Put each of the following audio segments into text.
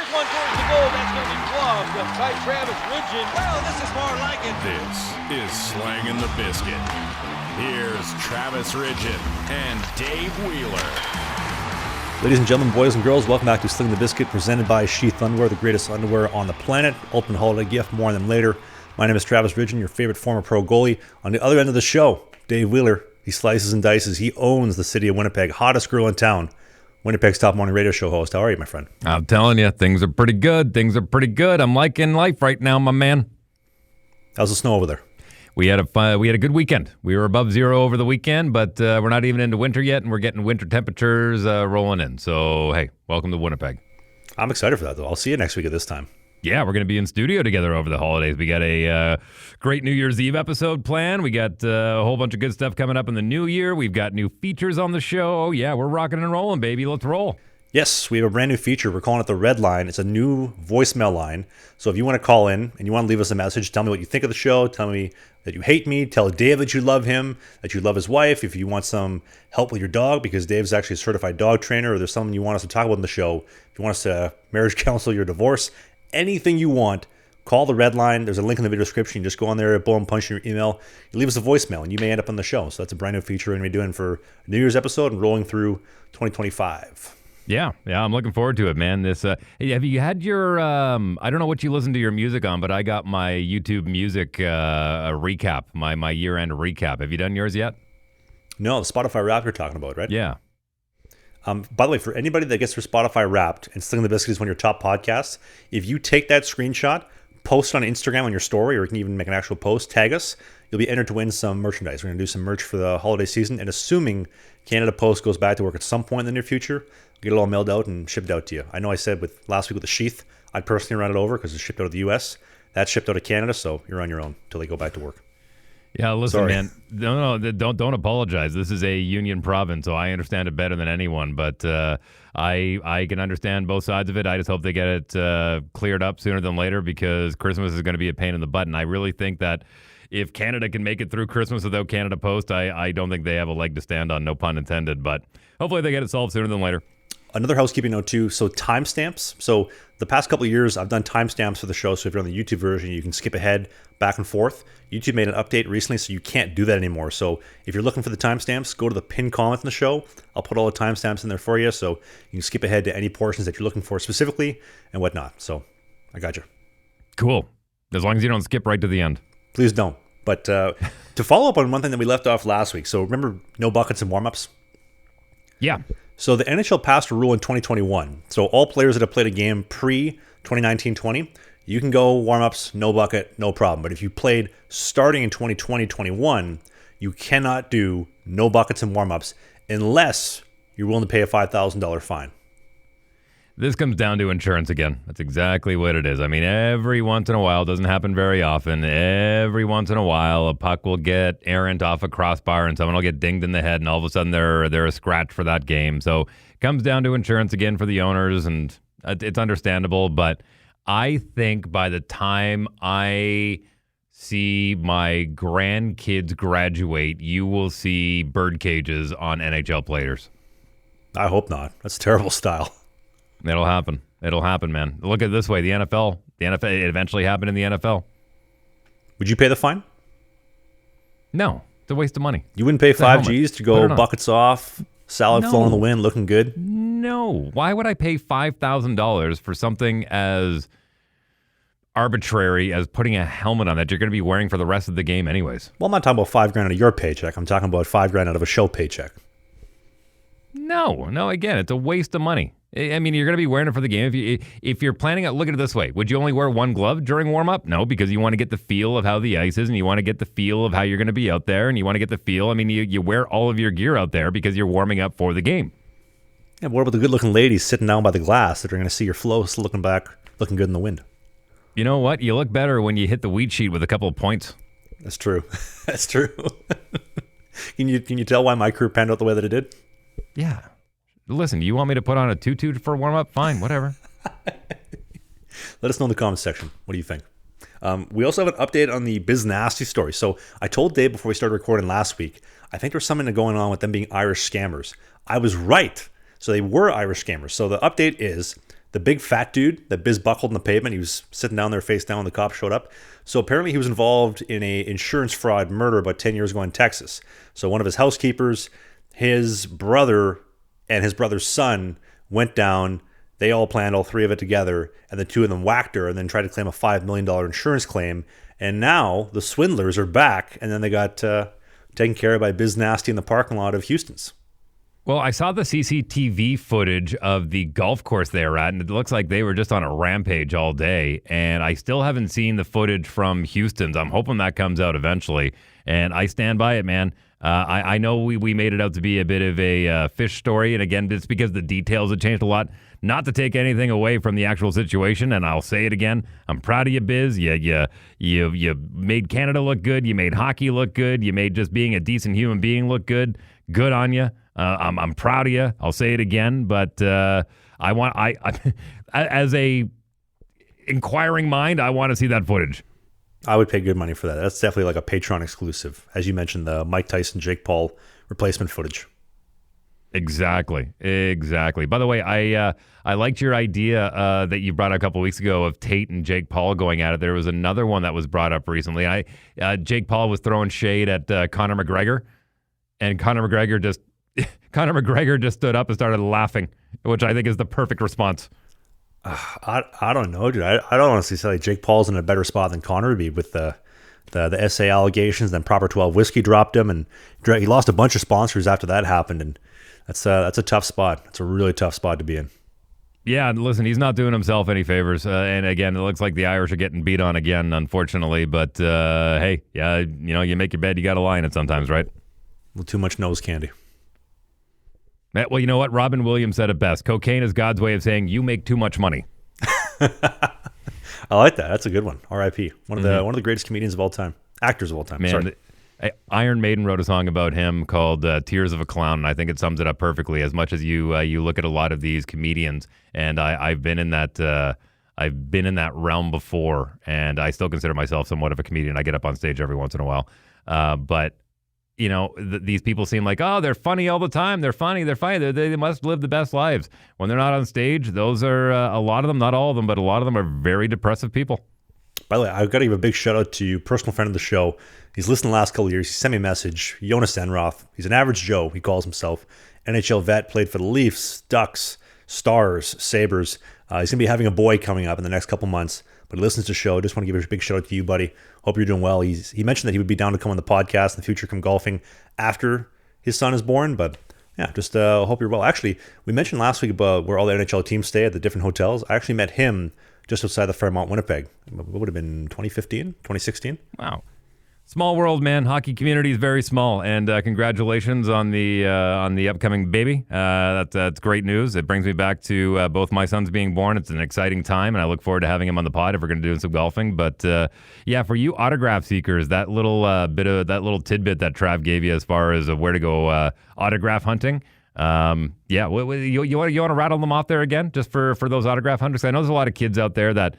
Here's one towards the goal. That's going to be gloved by Travis Ridgen. Well, this is more like it. This is Slangin The Bizkit. Here's Travis Ridgen and Dave Wheeler. Ladies and gentlemen, boys and girls, welcome back to Slangin The Bizkit, presented by Sheath Underwear, the greatest underwear on the planet. Ultimate holiday gift, more on them later. My name is Travis Ridgen, your favorite former pro goalie. On the other end of the show, Dave Wheeler. He slices and dices. He owns the city of Winnipeg, hottest girl in town. Winnipeg's top morning radio show host. How are you, my friend? I'm telling you, things are pretty good. I'm liking life right now, my man. How's the snow over there? We had a good weekend. We were above zero over the weekend, but we're not even into winter yet, and we're getting winter temperatures rolling in. So, hey, welcome to Winnipeg. I'm excited for that, though. I'll see you next week at this time. Yeah, we're going to be in studio together over the holidays. We got a great New Year's Eve episode planned. We got a whole bunch of good stuff coming up in the new year. We've got new features on the show. Oh, yeah, we're rocking and rolling, baby. Let's roll. Yes, we have a brand new feature. We're calling it the Red Line. It's a new voicemail line. So if you want to call in and you want to leave us a message, tell me what you think of the show. Tell me that you hate me. Tell Dave that you love him, that you love his wife. If you want some help with your dog, because Dave's actually a certified dog trainer, or there's something you want us to talk about in the show. If you want us to marriage counsel your divorce, anything you want, call the Red Line. There's a link in the video description. You just go on there, boom, punch in your email. You leave us a voicemail, and you may end up on the show. So that's a brand new feature we're going to be doing for New Year's episode and rolling through 2025. Yeah, I'm looking forward to it, man. This, have you had your? I don't know what you listen to your music on, but I got my YouTube music recap, my year-end recap. Have you done yours yet? No, the Spotify Wrapped you're talking about, right? Yeah. By the way, for anybody that gets their Spotify Wrapped and Slangin The Bizkit is one of your top podcasts, if you take that screenshot, post it on Instagram on your story, or you can even make an actual post, tag us, you'll be entered to win some merchandise. We're going to do some merch for the holiday season, and assuming Canada Post goes back to work at some point in the near future, we'll get it all mailed out and shipped out to you. I know I said last week with the Sheath, I'd personally run it over because it's shipped out of the U.S. That's shipped out of Canada, so you're on your own until they go back to work. Yeah, listen, Sorry. man. No, don't apologize. This is a union province, so I understand it better than anyone. But I can understand both sides of it. I just hope they get it cleared up sooner than later, because Christmas is going to be a pain in the butt. And I really think that if Canada can make it through Christmas without Canada Post, I don't think they have a leg to stand on. No pun intended. But hopefully they get it solved sooner than later. Another housekeeping note too, so timestamps. So the past couple of years, I've done timestamps for the show, so if you're on the YouTube version, you can skip ahead, back and forth. YouTube made an update recently, so you can't do that anymore. So if you're looking for the timestamps, go to the pinned comment in the show. I'll put all the timestamps in there for you, so you can skip ahead to any portions that you're looking for specifically and whatnot. So I got you. Cool. As long as you don't skip right to the end. Please don't. But to follow up on one thing that we left off last week, so remember no buckets and warmups? Yeah. So the NHL passed a rule in 2021. So all players that have played a game pre-2019-20, you can go warm-ups, no bucket, no problem. But if you played starting in 2020-21, you cannot do no buckets and warm-ups unless you're willing to pay a $5,000 fine. This comes down to insurance again. That's exactly what it is. I mean, every once in a while, doesn't happen very often, every once in a while, a puck will get errant off a crossbar and someone will get dinged in the head, and all of a sudden they're a scratch for that game. So it comes down to insurance again for the owners, and it's understandable. But I think by the time I see my grandkids graduate, you will see bird cages on NHL players. I hope not. That's terrible style. It'll happen. It'll happen, man. Look at it this way. The NFL, it eventually happened in the NFL. Would you pay the fine? No. It's a waste of money. You wouldn't pay 5 G's to go buckets off, salad flowing in the wind, looking good? No. Why would I pay $5,000 for something as arbitrary as putting a helmet on that you're going to be wearing for the rest of the game anyways? Well, I'm not talking about $5,000 out of your paycheck. I'm talking about $5,000 out of a show paycheck. No, again, it's a waste of money. I mean, you're going to be wearing it for the game. If you're planning on, look at it this way. Would you only wear one glove during warm-up? No, because you want to get the feel of how the ice is, and you want to get the feel of how you're going to be out there, and you want to get the feel. I mean, you wear all of your gear out there because you're warming up for the game. Yeah, but what about the good-looking ladies sitting down by the glass that are going to see your flows looking good in the wind? You know what? You look better when you hit the weed sheet with a couple of points. That's true. That's true. Can you tell why my career panned out the way that it did? Yeah. Listen, you want me to put on a tutu for warm-up? Fine, whatever. Let us know in the comments section. What do you think? We also have an update on the Biz Nasty story. So I told Dave before we started recording last week, I think there's something going on with them being Irish scammers. I was right. So they were Irish scammers. So the update is the big fat dude that Biz buckled in the pavement. He was sitting down there face down when the cops showed up. So apparently he was involved in a insurance fraud murder about 10 years ago in Texas. So one of his housekeepers, his brother, and his brother's son went down. They all planned all three of it together, and the two of them whacked her and then tried to claim a $5 million insurance claim. And now the swindlers are back, and then they got taken care of by Biz Nasty in the parking lot of Houston's. Well, I saw the CCTV footage of the golf course they were at, and it looks like they were just on a rampage all day. And I still haven't seen the footage from Houston's. I'm hoping that comes out eventually. And I stand by it, man. I know we made it out to be a bit of a fish story. And again, it's because the details have changed a lot. Not to take anything away from the actual situation, and I'll say it again. I'm proud of you, Biz. You made Canada look good. You made hockey look good. You made just being a decent human being look good. Good on you. I'm proud of you. I'll say it again, but I as a inquiring mind, I want to see that footage. I would pay good money for that. That's definitely like a Patreon exclusive. As you mentioned, the Mike Tyson, Jake Paul replacement footage. Exactly. By the way, I liked your idea that you brought up a couple weeks ago of Tate and Jake Paul going at it. There was another one that was brought up recently. Jake Paul was throwing shade at Conor McGregor, and Conor McGregor just stood up and started laughing, which I think is the perfect response. I don't know, dude. I don't honestly say like Jake Paul's in a better spot than Conor would be with the SA allegations. Then Proper 12 Whiskey dropped him, and he lost a bunch of sponsors after that happened. And that's a tough spot. It's a really tough spot to be in. Yeah, and listen, he's not doing himself any favors. And again, it looks like the Irish are getting beat on again, unfortunately. But hey, yeah, you make your bed, you got to lie in it sometimes, right? A little too much nose candy. Well, you know what? Robin Williams said it best. Cocaine is God's way of saying you make too much money. I like that. That's a good one. R.I.P. One of the greatest comedians of all time, actors of all time. Man, sorry. Iron Maiden wrote a song about him called "Tears of a Clown," and I think it sums it up perfectly. As much as you look at a lot of these comedians, and I've been in that realm before, and I still consider myself somewhat of a comedian. I get up on stage every once in a while, but these people seem like, oh, they're funny all the time. They're funny. They must live the best lives. When they're not on stage, those are a lot of them, not all of them, but a lot of them are very depressive people. By the way, I've got to give a big shout out to you, personal friend of the show. He's listened the last couple of years. He sent me a message. Jhonas Enroth. He's an average Joe, he calls himself. NHL vet, played for the Leafs, Ducks, Stars, Sabres. He's going to be having a boy coming up in the next couple months, but he listens to the show. Just want to give a big shout out to you, buddy. Hope you're doing well. He mentioned that he would be down to come on the podcast in the future, come golfing after his son is born, but yeah, just hope you're well. Actually, we mentioned last week about where all the NHL teams stay at the different hotels. I actually met him just outside the Fairmont, Winnipeg. What would have been 2015, 2016? Wow. Small world, man. Hockey community is very small, and congratulations on the upcoming baby. That's great news. It brings me back to both my sons being born. It's an exciting time, and I look forward to having him on the pod if we're going to do some golfing. But yeah, for you autograph seekers, that little tidbit that Trav gave you as far as where to go autograph hunting. Yeah, you want to rattle them off there again, just for those autograph hunters? I know there's a lot of kids out there that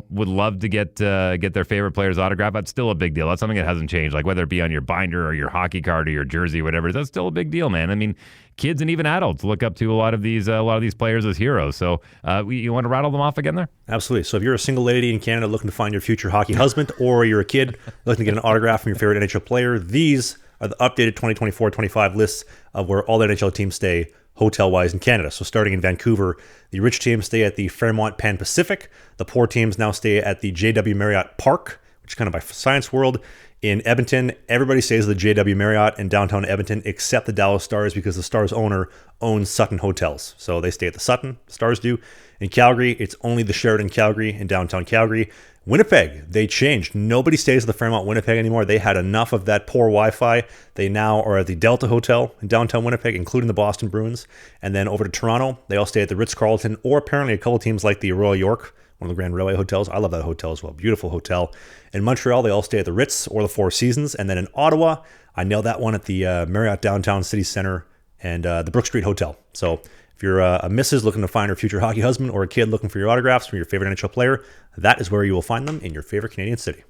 would love to get their favorite player's autograph. That's still a big deal. That's something that hasn't changed. Like whether it be on your binder or your hockey card or your jersey, or whatever, that's still a big deal, man. I mean, kids and even adults look up to a lot of these players as heroes. So you want to rattle them off again there? Absolutely. So if you're a single lady in Canada looking to find your future hockey husband, or you're a kid looking to get an autograph from your favorite NHL player, these are the updated 2024-25 lists of where all the NHL teams stay hotel-wise in Canada. So starting in Vancouver, the rich teams stay at the Fairmont Pan Pacific. The poor teams now stay at the JW Marriott Park, which is kind of by Science World. In Edmonton, everybody stays at the JW Marriott in downtown Edmonton except the Dallas Stars, because the Stars owner owns Sutton Hotels. So they stay at the Sutton, Stars do. In Calgary, it's only the Sheraton Calgary in downtown Calgary. Winnipeg, they changed. Nobody stays at the Fairmont Winnipeg anymore. They had enough of that poor Wi-Fi. They now are at the Delta Hotel in downtown Winnipeg, including the Boston Bruins. And then over to Toronto, they all stay at the Ritz-Carlton, or apparently a couple teams like the Royal York, one of the Grand Railway hotels. I love that hotel as well. Beautiful hotel. In Montreal, they all stay at the Ritz or the Four Seasons. And then in Ottawa, I nailed that one at the Marriott Downtown City Center and the Brook Street Hotel. So if you're a missus looking to find her future hockey husband, or a kid looking for your autographs from your favorite NHL player, that is where you will find them in your favorite Canadian city.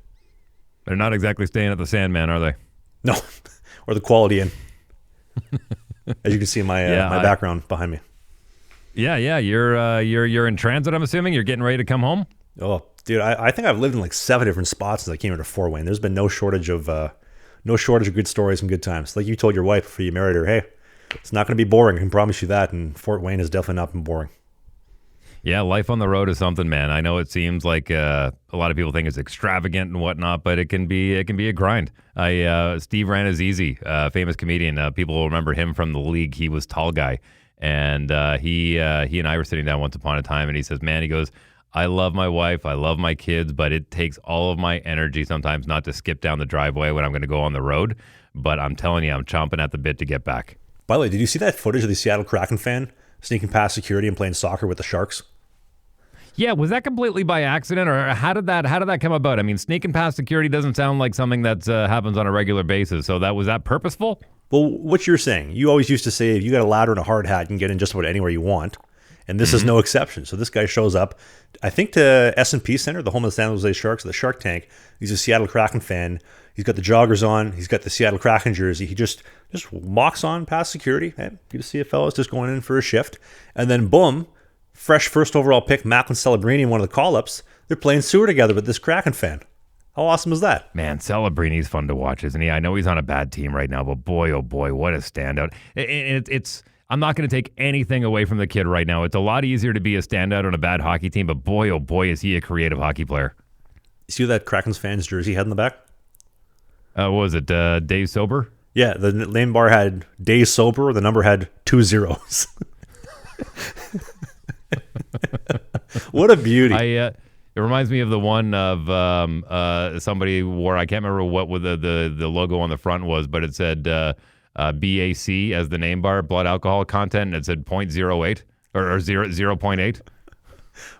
They're not exactly staying at the Sandman, are they? No, or the Quality Inn. As you can see in my my background behind me. Yeah. You're in transit, I'm assuming. You're getting ready to come home? Oh, dude, I think I've lived in like 7 different spots since I came here to Fort Wayne. There's been no shortage of good stories and good times. Like you told your wife before you married her, hey, it's not going to be boring. I can promise you that. And Fort Wayne has definitely not been boring. Yeah, life on the road is something, man. I know it seems like a lot of people think it's extravagant and whatnot, but it can be a grind. Steve Ranazizi, famous comedian. People will remember him from the league. He was tall guy, and he and I were sitting down once upon a time, and he says, "Man," he goes, "I love my wife, I love my kids, but it takes all of my energy sometimes not to skip down the driveway when I'm going to go on the road. But I'm telling you, I'm chomping at the bit to get back." By the way, did you see that footage of the Seattle Kraken fan sneaking past security and playing soccer with the Sharks? Yeah, was that completely by accident, or how did that come about? I mean, sneaking past security doesn't sound like something that happens on a regular basis. So was that purposeful? Well, what you're saying, you always used to say if you got a ladder and a hard hat, you can get in just about anywhere you want. And this is no exception. So this guy shows up, I think, to S&P Center, the home of the San Jose Sharks, the Shark Tank. He's a Seattle Kraken fan. He's got the joggers on. He's got the Seattle Kraken jersey. He just walks on past security. Hey, you see a fella's just going in for a shift. And then boom, fresh first overall pick, Macklin Celebrini in one of the call-ups. They're playing sewer together with this Kraken fan. How awesome is that? Man, Celebrini's fun to watch, isn't he? I know he's on a bad team right now, but boy, oh boy, what a standout. I'm not going to take anything away from the kid right now. It's a lot easier to be a standout on a bad hockey team, but boy, oh boy, is he a creative hockey player. You see that Kraken's fan's jersey had in the back? What was it, Dave Sober? Yeah, the name bar had Days Sober. The number had 2 zeros. What a beauty. It reminds me of the one of somebody wore, I can't remember what the logo on the front was, but it said BAC as the name bar, blood alcohol content, and it said 0.08 or 0.8.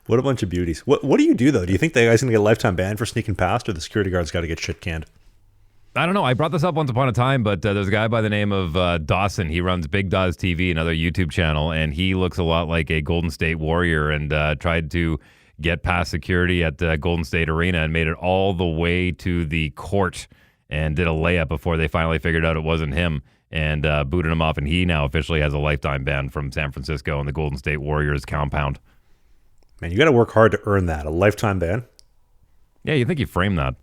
What a bunch of beauties. What do you do, though? Do you think the guy's going to get a lifetime ban for sneaking past, or the security guard's got to get shit canned? I don't know. I brought this up once upon a time, but there's a guy by the name of Dawson. He runs Big Dawes TV, another YouTube channel, and he looks a lot like a Golden State Warrior, and tried to get past security at the Golden State Arena and made it all the way to the court and did a layup before they finally figured out it wasn't him and booted him off. And he now officially has a lifetime ban from San Francisco and the Golden State Warriors compound. Man, you got to work hard to earn that. A lifetime ban? Yeah, you think you frame that.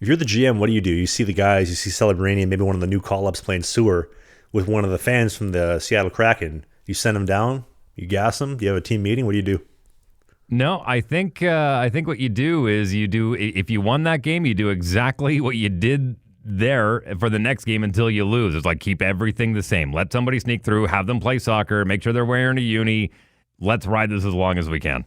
If you're the GM, what do? You see the guys, you see Celebrini and maybe one of the new call-ups playing sewer with one of the fans from the Seattle Kraken. You send them down, you gas them, you have a team meeting, what do you do? No, I think what you do is if you won that game, you do exactly what you did there for the next game until you lose. It's like keep everything the same. Let somebody sneak through, have them play soccer, make sure they're wearing a uni. Let's ride this as long as we can.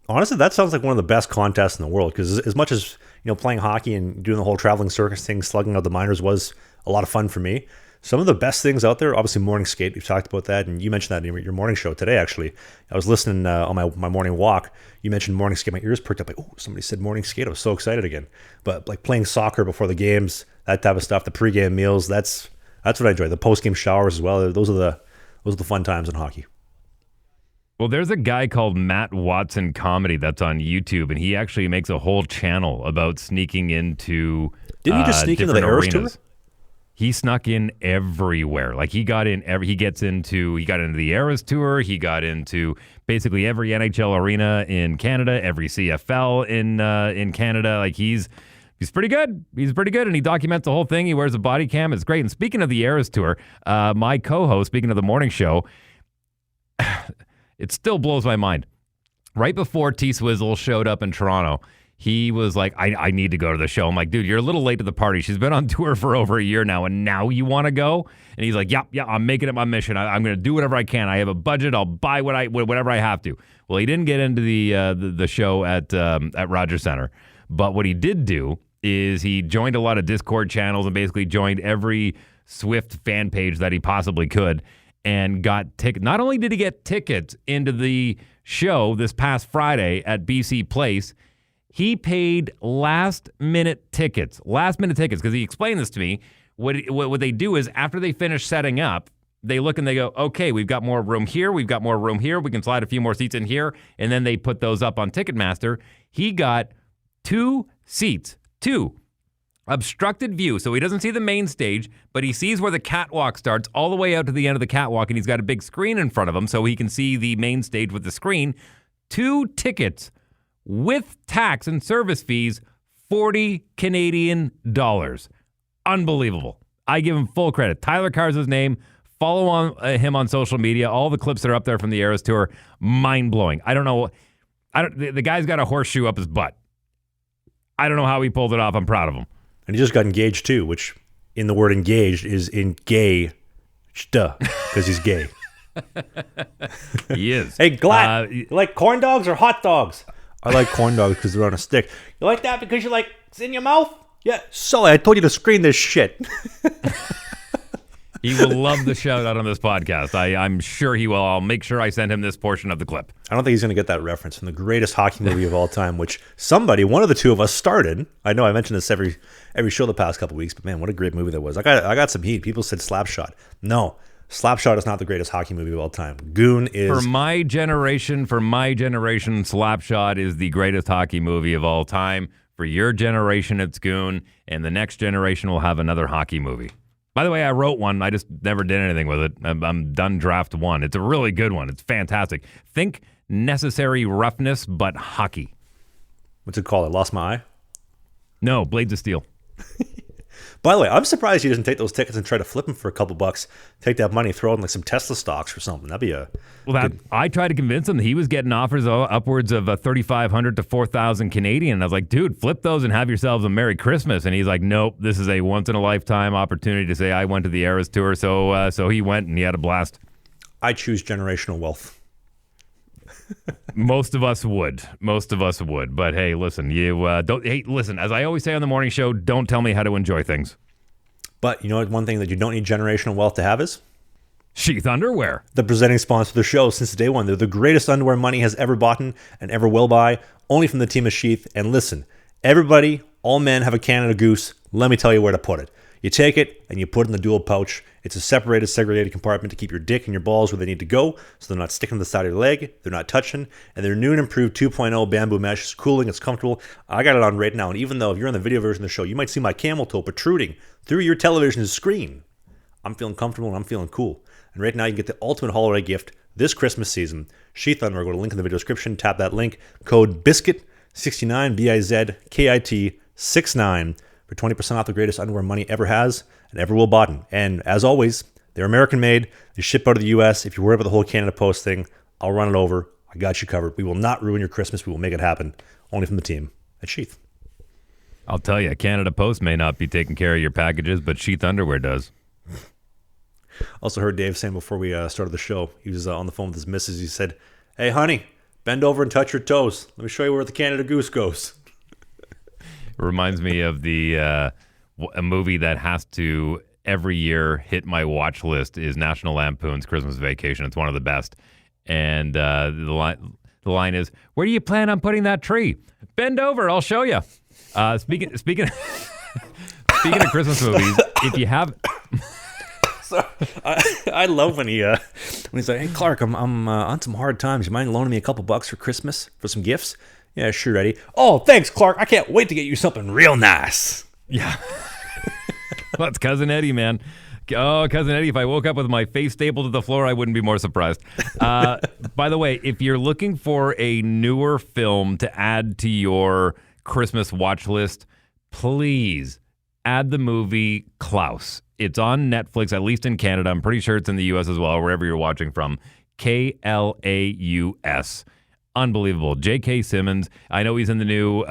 Honestly, that sounds like one of the best contests in the world, because as much as playing hockey and doing the whole traveling circus thing, slugging out the minors was a lot of fun for me. Some of the best things out there, obviously morning skate. We've talked about that, and you mentioned that in your morning show today, actually. I was listening on my morning walk. You mentioned morning skate. My ears perked up like, oh, somebody said morning skate. I was so excited again. But like playing soccer before the games, that type of stuff, the pregame meals, that's what I enjoy. The postgame showers as well. Those are the fun times in hockey. Well, there's a guy called Matt Watson Comedy that's on YouTube, and he actually makes a whole channel about sneaking into Didn't he just sneak into the Eras Tour? He snuck in everywhere. Like he got into the Eras Tour. He got into basically every NHL arena in Canada, every CFL in Canada. Like he's pretty good. He's pretty good, and he documents the whole thing. He wears a body cam. It's great. And speaking of the Eras Tour, my co-host, speaking of the morning show, it still blows my mind. Right before T-Swizzle showed up in Toronto, he was like, I need to go to the show. I'm like, dude, you're a little late to the party. She's been on tour for over a year now, and now you want to go? And he's like, yeah, I'm making it my mission. I'm going to do whatever I can. I have a budget. I'll buy whatever I have to. Well, he didn't get into the show at Rogers Center. But what he did do is he joined a lot of Discord channels and basically joined every Swift fan page that he possibly could and got tickets. Not only did he get tickets into the show this past Friday at BC Place, he paid last minute tickets because he explained this to me. What they do is after they finish setting up, they look and they go, okay, we've got more room here. We've got more room here. We can slide a few more seats in here. And then they put those up on Ticketmaster. He got 2 seats, 2 obstructed view, so he doesn't see the main stage, but he sees where the catwalk starts all the way out to the end of the catwalk, and he's got a big screen in front of him so he can see the main stage with the screen. 2 tickets with tax and service fees, 40 Canadian dollars. Unbelievable. I give him full credit. Tyler Carr's his name. Follow him on social media. All the clips that are up there from the Eras Tour, mind-blowing. I don't know. The guy's got a horseshoe up his butt. I don't know how he pulled it off. I'm proud of him. And he just got engaged too, which in the word engaged is in gay, because he's gay. He is. Hey, Glatt, you like corn dogs or hot dogs? I like corn dogs because they're on a stick. You like that because you like it's in your mouth? Yeah. Sully, I told you to screen this shit. He will love the shout out on this podcast. I'm sure he will. I'll make sure I send him this portion of the clip. I don't think he's going to get that reference from the greatest hockey movie of all time, which one of the two of us started. I know I mentioned this every show the past couple of weeks, but man, what a great movie that was. I got some heat. People said Slapshot. No, Slapshot is not the greatest hockey movie of all time. Goon is. For my generation, Slapshot is the greatest hockey movie of all time. For your generation, it's Goon, and the next generation will have another hockey movie. By the way, I wrote one. I just never did anything with it. I'm done draft 1. It's a really good one. It's fantastic. Think Necessary Roughness, but hockey. What's it called? I Lost My Eye? No, Blades of Steel. By the way, I'm surprised he doesn't take those tickets and try to flip them for a couple bucks. Take that money, throw it in like some Tesla stocks or something. That'd be I tried to convince him that he was getting offers upwards of 3,500 to 4,000 Canadian. And I was like, dude, flip those and have yourselves a Merry Christmas. And he's like, nope, this is a once in a lifetime opportunity to say I went to the Eras Tour. So he went and he had a blast. I choose generational wealth. Most of us would. But hey, listen, listen, as I always say on the morning show, don't tell me how to enjoy things. But you know what? One thing that you don't need generational wealth to have is Sheath Underwear. The presenting sponsor of the show since day one. They're the greatest underwear money has ever bought and ever will buy, only from the team of Sheath. And listen, everybody, all men have a Canada Goose. Let me tell you where to put it. You take it and you put it in the dual pouch. It's a separated, segregated compartment to keep your dick and your balls where they need to go, so they're not sticking to the side of your leg, they're not touching, and their new and improved 2.0 bamboo mesh is cooling, it's comfortable. I got it on right now, and even though if you're on the video version of the show, you might see my camel toe protruding through your television's screen. I'm feeling comfortable and I'm feeling cool. And right now you can get the ultimate holiday gift this Christmas season. Sheath Underwear. Go to the link in the video description, tap that link, code BIZKIT69, BIZKIT 69 for 20% off the greatest underwear money ever has and ever will bought. And as always, they're American made. They ship out of the U.S. If you're worried about the whole Canada Post thing, I'll run it over. I got you covered. We will not ruin your Christmas. We will make it happen. Only from the team at Sheath. I'll tell you, Canada Post may not be taking care of your packages, but Sheath Underwear does. Also heard Dave saying before we started the show, he was on the phone with his missus. He said, "Hey, honey, bend over and touch your toes. Let me show you where the Canada Goose goes." It reminds me of a movie that has to every year hit my watch list is National Lampoon's Christmas Vacation. It's one of the best. And the line is, "Where do you plan on putting that tree? Bend over, I'll show you." Speaking of Christmas movies, if you have. So, I love when he's like, "Hey Clark, I'm on some hard times. You mind loaning me a couple bucks for Christmas for some gifts?" "Yeah, sure, Eddie." "Oh, thanks, Clark. I can't wait to get you something real nice." Yeah. Well, it's Cousin Eddie, man. Oh, Cousin Eddie, if I woke up with my face stapled to the floor, I wouldn't be more surprised. By the way, if you're looking for a newer film to add to your Christmas watch list, please add the movie Klaus. It's on Netflix, at least in Canada. I'm pretty sure it's in the U.S. as well, wherever you're watching from. Klaus. Unbelievable. J.K. Simmons. I know he's in the new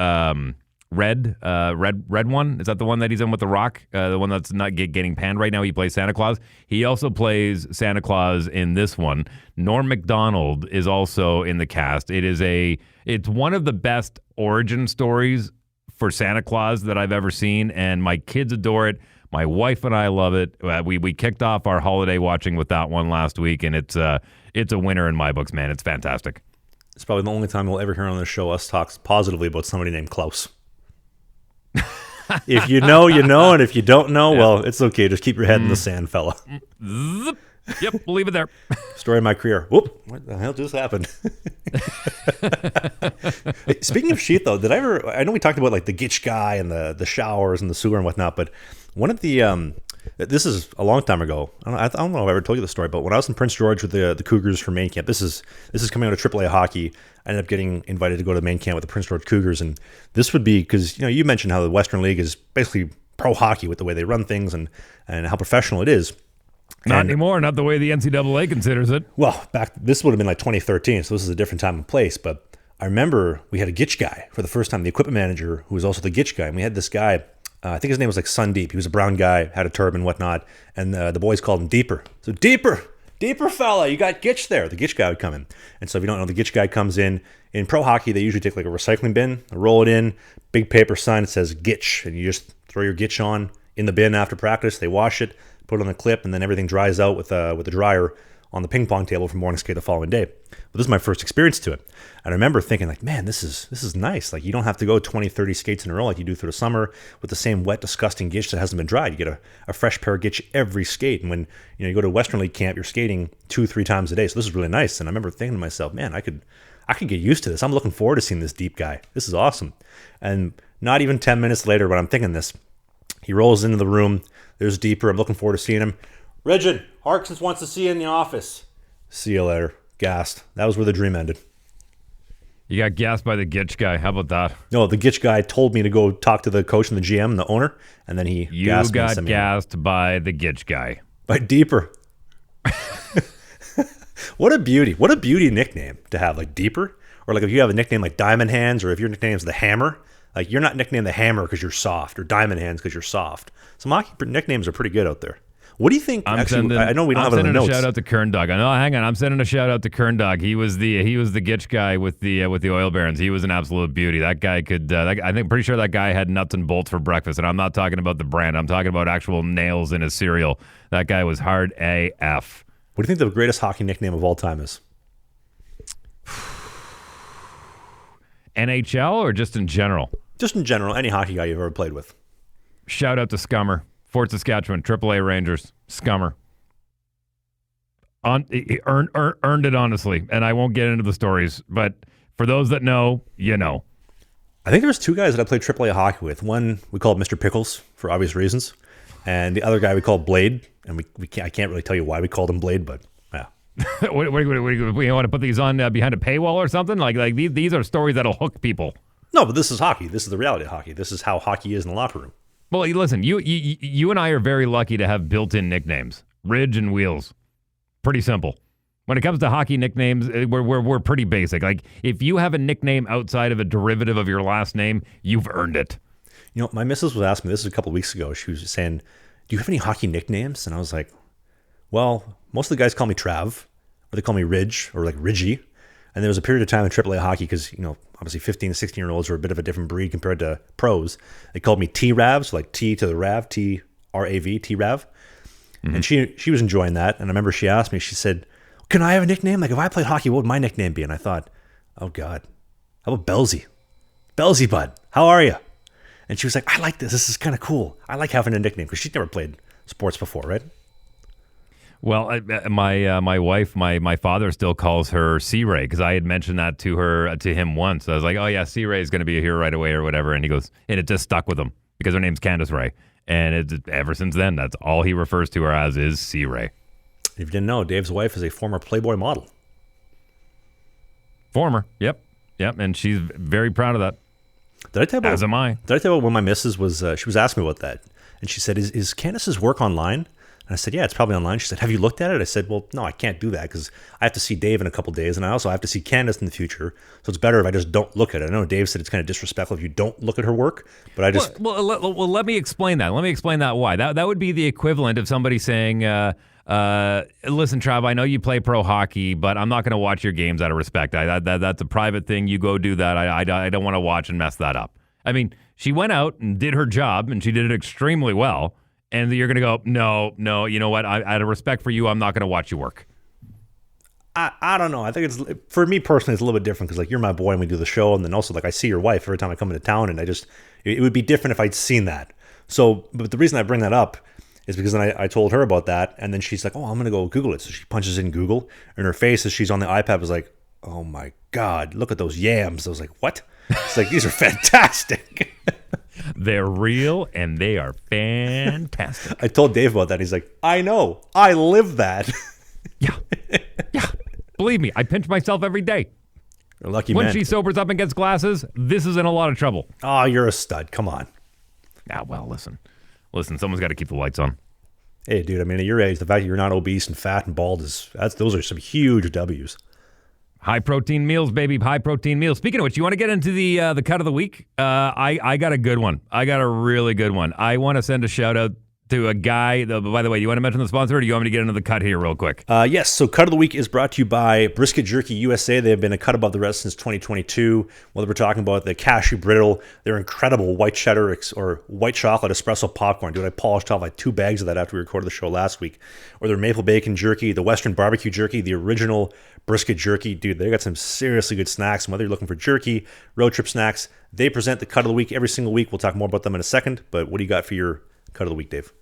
Red one. Is that the one that he's in with The Rock? The one that's not getting panned right now. He plays Santa Claus. He also plays Santa Claus in this one. Norm Macdonald is also in the cast. It's one of the best origin stories for Santa Claus that I've ever seen, and my kids adore it. My wife and I love it. We kicked off our holiday watching with that one last week, and it's a winner in my books, man. It's fantastic. It's probably the only time we'll ever hear on this show us talk positively about somebody named Klaus. If you know, you know, and if you don't know, well, it's okay. Just keep your head in the sand, fella. Yep, we'll leave it there. Story of my career. Whoop! What the hell just happened? Hey, speaking of Sheath, though, I know we talked about like the Gitch guy and the showers and the sewer and whatnot, but one of the this is a long time ago. I don't know if I ever told you the story, but when I was in Prince George with the Cougars for main camp, this is coming out of AAA hockey. I ended up getting invited to go to main camp with the Prince George Cougars, and this would be because you mentioned how the Western League is basically pro hockey with the way they run things and how professional it is. Not anymore, not the way the NCAA considers it. Well, this would have been like 2013, so this is a different time and place. But I remember we had a Gitch guy for the first time, the equipment manager, who was also the Gitch guy. And we had this guy, I think his name was like Sundeep. He was a brown guy, had a turban and whatnot. And the boys called him Deeper. So Deeper fella, you got Gitch there. The Gitch guy would come in. And so if you don't know, the Gitch guy comes in. In pro hockey, they usually take like a recycling bin, roll it in, big paper sign that says Gitch. And you just throw your Gitch on in the bin after practice. They wash it, put it on a clip, and then everything dries out with the dryer on the ping pong table for morning skate the following day. But this is my first experience to it. And I remember thinking like, man, this is nice. Like you don't have to go 20, 30 skates in a row like you do through the summer with the same wet, disgusting Gitch that hasn't been dried. You get a fresh pair of Gitch every skate. And when you go to Western League camp, you're skating 2-3 times a day. So this is really nice. And I remember thinking to myself, man, I could get used to this. I'm looking forward to seeing this deep guy. This is awesome. And not even 10 minutes later when I'm thinking this, he rolls into the room. There's Deeper. I'm looking forward to seeing him. Regin, Harkins wants to see you in the office. See you later. Gassed. That was where the dream ended. You got gassed by the Gitch guy. How about that? No, the Gitch guy told me to go talk to the coach and the GM and the owner, and then he gassed me. You got gassed by the Gitch guy. By Deeper. What a beauty. What a beauty nickname to have, like Deeper. Or like if you have a nickname like Diamond Hands, or if your nickname is the Hammer, like you're not nicknamed the Hammer because you're soft, or Diamond Hands because you're soft. Some hockey nicknames are pretty good out there. What do you think? I know we don't have it in the notes. I'm sending a shout out to Kern Dog. Hang on. I'm sending a shout out to Kern Dog. He was the Gitch guy with the Oil Barons. He was an absolute beauty. That guy could. Pretty sure that guy had nuts and bolts for breakfast. And I'm not talking about the brand. I'm talking about actual nails in his cereal. That guy was hard AF. What do you think the greatest hockey nickname of all time is? NHL or just in general? Just in general, any hockey guy you've ever played with. Shout out to Scummer. Fort Saskatchewan, AAA Rangers, Scummer. Earned it, honestly, and I won't get into the stories, but for those that know, you know. I think there was two guys that I played AAA hockey with. One we called Mr. Pickles for obvious reasons, and the other guy we called Blade, and I can't really tell you why we called him Blade, but yeah. what, we want to put these on behind a paywall or something? Like these are stories that'll hook people. No, but this is hockey. This is the reality of hockey. This is how hockey is in the locker room. Well, listen, you and I are very lucky to have built-in nicknames. Ridge and Wheels. Pretty simple. When it comes to hockey nicknames, we're pretty basic. Like, if you have a nickname outside of a derivative of your last name, you've earned it. My missus was asking me, this was a couple of weeks ago, she was saying, do you have any hockey nicknames? And I was like, well, most of the guys call me Trav, or they call me Ridge, or like Ridgie. And there was a period of time in AAA hockey because, obviously 15 to 16-year-olds are a bit of a different breed compared to pros. They called me T-Rav, so like T to the Rav, T-R-A-V, T-Rav. Mm-hmm. And she was enjoying that. And I remember she asked me, she said, can I have a nickname? Like if I played hockey, what would my nickname be? And I thought, oh God, how about Belsy? Belsy Bud, how are you? And she was like, I like this. This is kind of cool. I like having a nickname because she'd never played sports before, right? Well, my wife, my father still calls her C-Ray because I had mentioned that to him once. I was like, oh yeah, C-Ray is going to be here right away or whatever. And he goes, and it just stuck with him because her name's Candace Ray. And ever since then, that's all he refers to her as is C-Ray. If you didn't know, Dave's wife is a former Playboy model. Former, yep. And she's very proud of that. Did I tell you about, as am I. Did I tell you about when my missus was, she was asking me about that. And she said, is Candace's work online? And I said, yeah, it's probably online. She said, have you looked at it? I said, well, no, I can't do that because I have to see Dave in a couple days, and I also have to see Candace in the future. So it's better if I just don't look at it. I know Dave said it's kind of disrespectful if you don't look at her work, but I just... Well, let me explain that. Let me explain that why. That would be the equivalent of somebody saying, listen, Trav, I know you play pro hockey, but I'm not going to watch your games out of respect. That's a private thing. You go do that. I don't want to watch and mess that up. I mean, she went out and did her job, and she did it extremely well. And you're going to go, no, you know what? Out of respect for you, I'm not going to watch you work. I don't know. I think it's, for me personally, it's a little bit different because like you're my boy and we do the show. And then also like I see your wife every time I come into town, and it would be different if I'd seen that. So, but the reason I bring that up is because then I told her about that, and then she's like, oh, I'm going to go Google it. So she punches in Google, and her face as she's on the iPad was like, oh my God, look at those yams. I was like, what? It's like, these are fantastic. They're real, and they are fantastic. I told Dave about that. He's like, I know. I live that. Yeah. Believe me, I pinch myself every day. You're a lucky When man. she sobers up and gets glasses, this is in a lot of trouble. Oh, you're a stud. Come on. Ah, well, listen, someone's got to keep the lights on. Hey, dude, I mean, at your age, the fact that you're not obese and fat and bald, those are some huge W's. High protein meals, baby. High protein meals. Speaking of which, you want to get into the cut of the week? I got a good one. I got a really good one. I want to send a shout out to a guy. By the way, do you want to mention the sponsor, or do you want me to get into the cut here real quick? Yes. So, Cut of the Week is brought to you by Brisket Jerky USA. They have been a cut above the rest since 2022. Whether we're talking about the cashew brittle, their incredible white cheddar or white chocolate espresso popcorn. Dude, I polished off like 2 bags of that after we recorded the show last week. Or their maple bacon jerky, the Western barbecue jerky, the original brisket jerky. Dude, they got some seriously good snacks. And whether you're looking for jerky, road trip snacks, they present the Cut of the Week every single week. We'll talk more about them in a second. But what do you got for your Cut of the Week, Dave?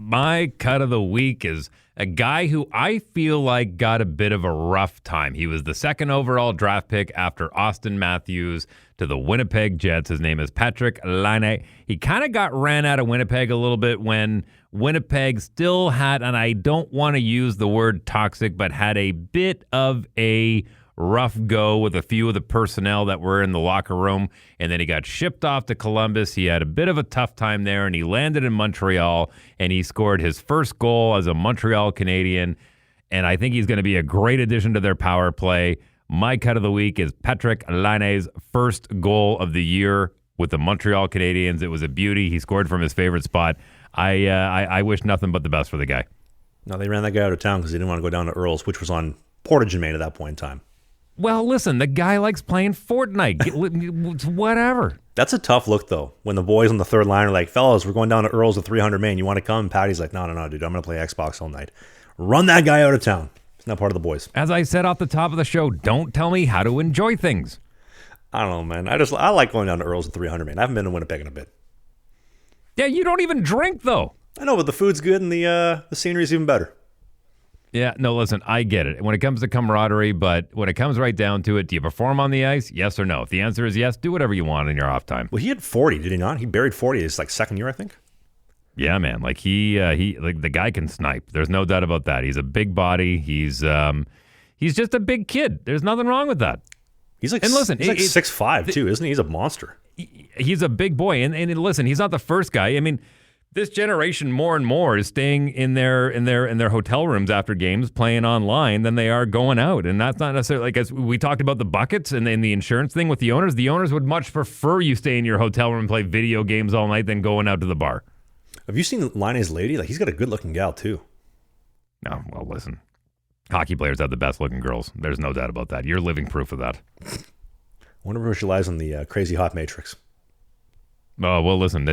My cut of the week is a guy who I feel like got a bit of a rough time. He was the 2nd overall draft pick after Austin Matthews to the Winnipeg Jets. His name is Patrik Laine. He kind of got ran out of Winnipeg a little bit when Winnipeg still had, and I don't want to use the word toxic, but had a bit of a rough go with a few of the personnel that were in the locker room, and then he got shipped off to Columbus. He had a bit of a tough time there, and he landed in Montreal, and he scored his first goal as a Montreal Canadian, and I think he's going to be a great addition to their power play. My cut of the week is Patrik Laine's first goal of the year with the Montreal Canadiens. It was a beauty. He scored from his favorite spot. I wish nothing but the best for the guy. No, they ran that guy out of town because they didn't want to go down to Earl's, which was on Portage and Maine at that point in time. Well, listen, the guy likes playing Fortnite. Whatever. That's a tough look, though, when the boys on the third line are like, fellas, we're going down to Earl's with 300 Maine. You want to come? Patty's like, no, dude, I'm going to play Xbox all night. Run that guy out of town. It's not part of the boys. As I said off the top of the show, don't tell me how to enjoy things. I don't know, man. I like going down to Earl's with 300 Maine. I haven't been to Winnipeg in a bit. Yeah, you don't even drink, though. I know, but the food's good and the scenery's even better. Yeah, no, listen, I get it when it comes to camaraderie, but when it comes right down to it, do you perform on the ice? Yes or no? If the answer is yes, do whatever you want in your off time. Well, he had 40, did he not? He buried 40 his second year, I think. Yeah, man. Like he like the guy can snipe. There's no doubt about that. He's a big body. He's just a big kid. There's nothing wrong with that. He's like, and listen, he's like 6'5", too, isn't he? He's a monster. He's a big boy, and listen, he's not the first guy. I mean, this generation more and more is staying in their hotel rooms after games, playing online, than they are going out. And that's not necessarily, like, as we talked about the buckets and the insurance thing with the owners. The owners would much prefer you stay in your hotel room and play video games all night than going out to the bar. Have you seen Laine's lady? Like, he's got a good-looking gal, too. No, well, listen. Hockey players have the best-looking girls. There's no doubt about that. You're living proof of that. I wonder where she lies on the crazy hot matrix. Oh, well, listen,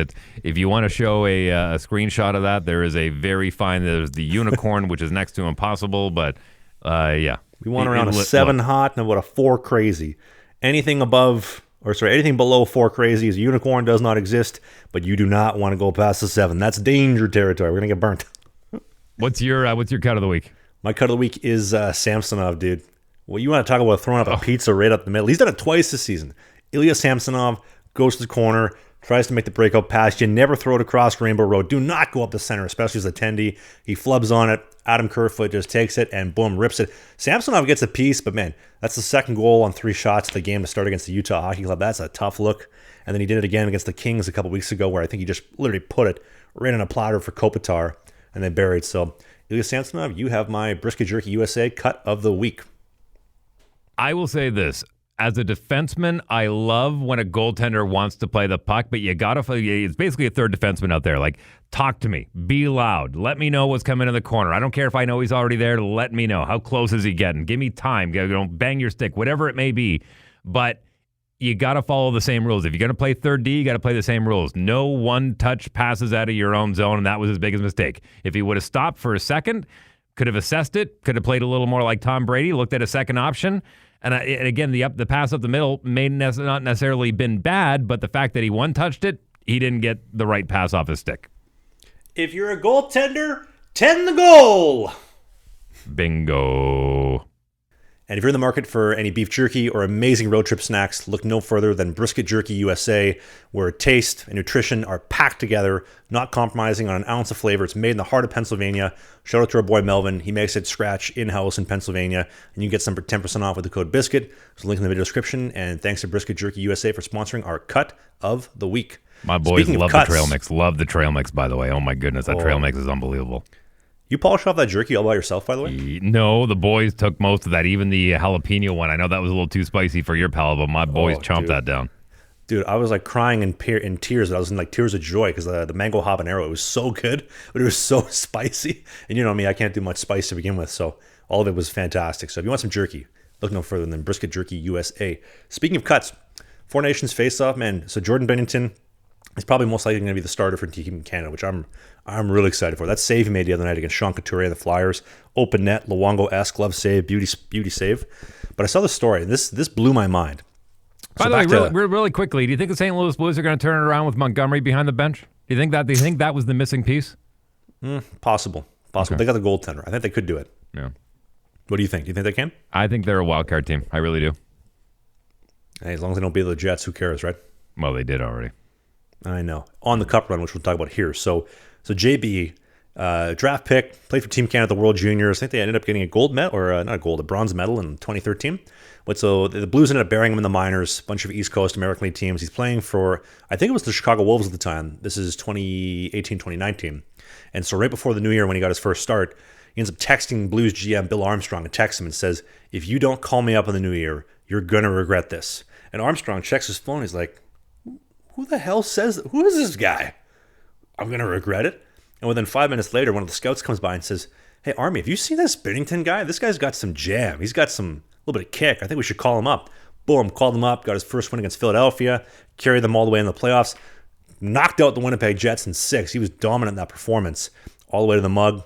if you want to show a screenshot of that, there is a very fine, there's the unicorn, which is next to impossible, but yeah. We want around a 7 hot and about a 4 crazy. Anything below 4 crazy is a unicorn, does not exist, but you do not want to go past the 7. That's danger territory. We're going to get burnt. What's your cut of the week? My cut of the week is Samsonov, dude. Well, you want to talk about throwing up a pizza right up the middle. He's done it twice this season. Ilya Samsonov goes to the corner, tries to make the breakout pass. You never throw it across Rainbow Road. Do not go up the center, especially as a tendy. He flubs on it. Adam Kerfoot just takes it and boom, rips it. Samsonov gets a piece, but man, that's the second goal on 3 shots of the game to start against the Utah Hockey Club. That's a tough look. And then he did it again against the Kings a couple weeks ago, where I think he just literally put it right on a platter for Kopitar and then buried. So, Ilya Samsonov, you have my Brisket Jerky USA cut of the week. I will say this. As a defenseman, I love when a goaltender wants to play the puck, but you gotta. It's basically a third defenseman out there. Like, talk to me, be loud, let me know what's coming in the corner. I don't care if I know he's already there. Let me know. How close is he getting? Give me time. Bang your stick, whatever it may be. But you gotta follow the same rules. If you're gonna play third D, you gotta play the same rules. No one-touch passes out of your own zone, and that was his biggest mistake. If he would have stopped for a second, could have assessed it, could have played a little more like Tom Brady, looked at a second option. And again, the pass up the middle may not necessarily been bad, but the fact that he one-touched it, he didn't get the right pass off his stick. If you're a goaltender, tend the goal. Bingo. And if you're in the market for any beef jerky or amazing road trip snacks, look no further than Brisket Jerky USA, where taste and nutrition are packed together, not compromising on an ounce of flavor. It's made in the heart of Pennsylvania. Shout out to our boy Melvin. He makes it scratch in-house in Pennsylvania, and you can get some 10% off with the code BISCUIT. There's a link in the video description, and thanks to Brisket Jerky USA for sponsoring our cut of the week. My boys love the trail mix. Love the trail mix, by the way. Oh my goodness, that trail mix is unbelievable. You polish off that jerky all by yourself, by the way? No, the boys took most of that. Even the jalapeno one. I know that was a little too spicy for your palate, but my boys chomped that down. Dude, I was like crying in tears. I was in like tears of joy because the mango habanero, it was so good, but it was so spicy. And you know me, I can't do much spice to begin with, so all of it was fantastic. So if you want some jerky, look no further than Brisket Jerky USA. Speaking of cuts, Four Nations Faceoff, man. So Jordan Binnington is probably most likely going to be the starter for Team Canada, which I'm really excited for. That save he made the other night against Sean Couturier and the Flyers, open net, Luongo-esque glove save, beauty save. But I saw the story, and this blew my mind. By the way, really quickly, do you think the St. Louis Blues are going to turn it around with Montgomery behind the bench? Do you think that was the missing piece? Possible. Okay. They got the goaltender. I think they could do it. Yeah. What do you think? Do you think they can? I think they're a wild card team. I really do. Hey, as long as they don't beat the Jets, who cares, right? Well, they did already. I know. On the cup run, which we'll talk about here. So JB, draft pick, played for Team Canada at the World Juniors. I think they ended up getting a gold medal, or not a gold, a bronze medal in 2013. But so the Blues ended up burying him in the minors, a bunch of East Coast American League teams. He's playing for, I think it was the Chicago Wolves at the time. This is 2018, 2019. And so right before the new year when he got his first start, he ends up texting Blues GM Bill Armstrong and texts him and says, if you don't call me up in the new year, you're going to regret this. And Armstrong checks his phone. He's like, who the hell says that? Who is this guy? I'm going to regret it. And within 5 minutes later, one of the scouts comes by and says, hey, Army, have you seen this Binnington guy? This guy's got some jam. He's got some little bit of kick. I think we should call him up. Boom, called him up, got his first win against Philadelphia, carried them all the way in the playoffs, knocked out the Winnipeg Jets in 6. He was dominant in that performance all the way to the mug.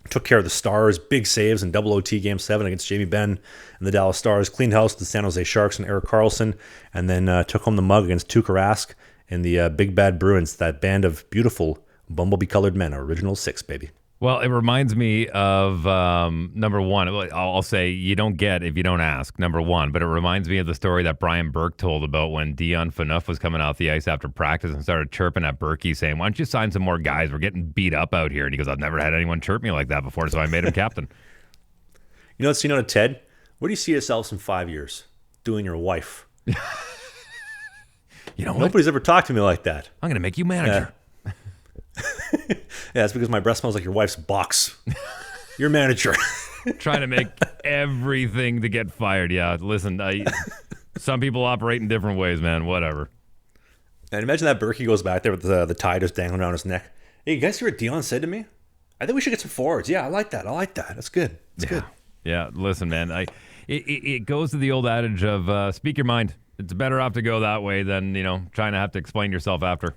Took care of the Stars, big saves in double OT Game 7 against Jamie Benn and the Dallas Stars. Cleaned house with the San Jose Sharks and Erik Karlsson, and then took home the mug against Tuukka Rask and the Big Bad Bruins, that band of beautiful bumblebee-colored men, our original 6, baby. Well, it reminds me of, number one, I'll say you don't get if you don't ask, number one, but it reminds me of the story that Brian Burke told about when Dion Phaneuf was coming off the ice after practice and started chirping at Burke, saying, why don't you sign some more guys? We're getting beat up out here. And he goes, I've never had anyone chirp me like that before, so I made him captain. You know, to Ted, where do you see yourselves in 5 years? Doing your wife. You know what? Nobody's ever talked to me like that. I'm going to make you manager. Yeah, it's because my breath smells like your wife's box. Your manager. Trying to make everything to get fired. Yeah, listen, some people operate in different ways, man. Whatever. And imagine that Berkey goes back there with the tie just dangling around his neck. Hey, you guys hear what Dion said to me? I think we should get some forwards. Yeah, I like that. That's good. That's good. Yeah, listen, man. It goes to the old adage of speak your mind. It's better off to go that way than, trying to have to explain yourself after.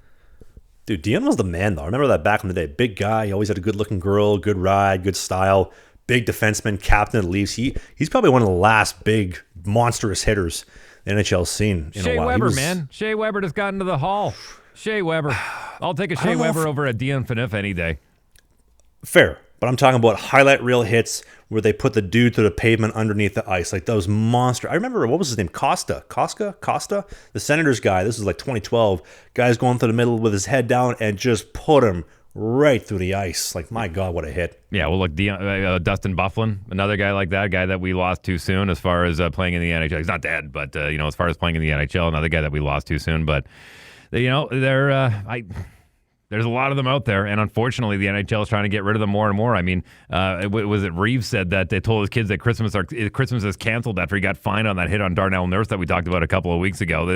Dude, Dion was the man, though. I remember that back in the day. Big guy. He always had a good-looking girl, good ride, good style. Big defenseman, captain of the Leafs. He's probably one of the last big, monstrous hitters the NHL's seen in a while. Shea Weber, man. Shea Weber just got into the Hall. Shea Weber. I'll take a Shea Weber over a Dion Phaneuf any day. Fair. But I'm talking about highlight reel hits where they put the dude to the pavement underneath the ice. Like those monster. I remember, what was his name? Costa? The Senators guy. This was like 2012. Guy's going through the middle with his head down and just put him right through the ice. Like, my God, what a hit. Yeah, well, look, Dustin Byfuglien, another guy like that, guy that we lost too soon as far as playing in the NHL. He's not dead, but, as far as playing in the NHL, another guy that we lost too soon. But, there's a lot of them out there, and unfortunately, the NHL is trying to get rid of them more and more. I mean, was it Reeves said that they told his kids that Christmas is canceled after he got fined on that hit on Darnell Nurse that we talked about a couple of weeks ago.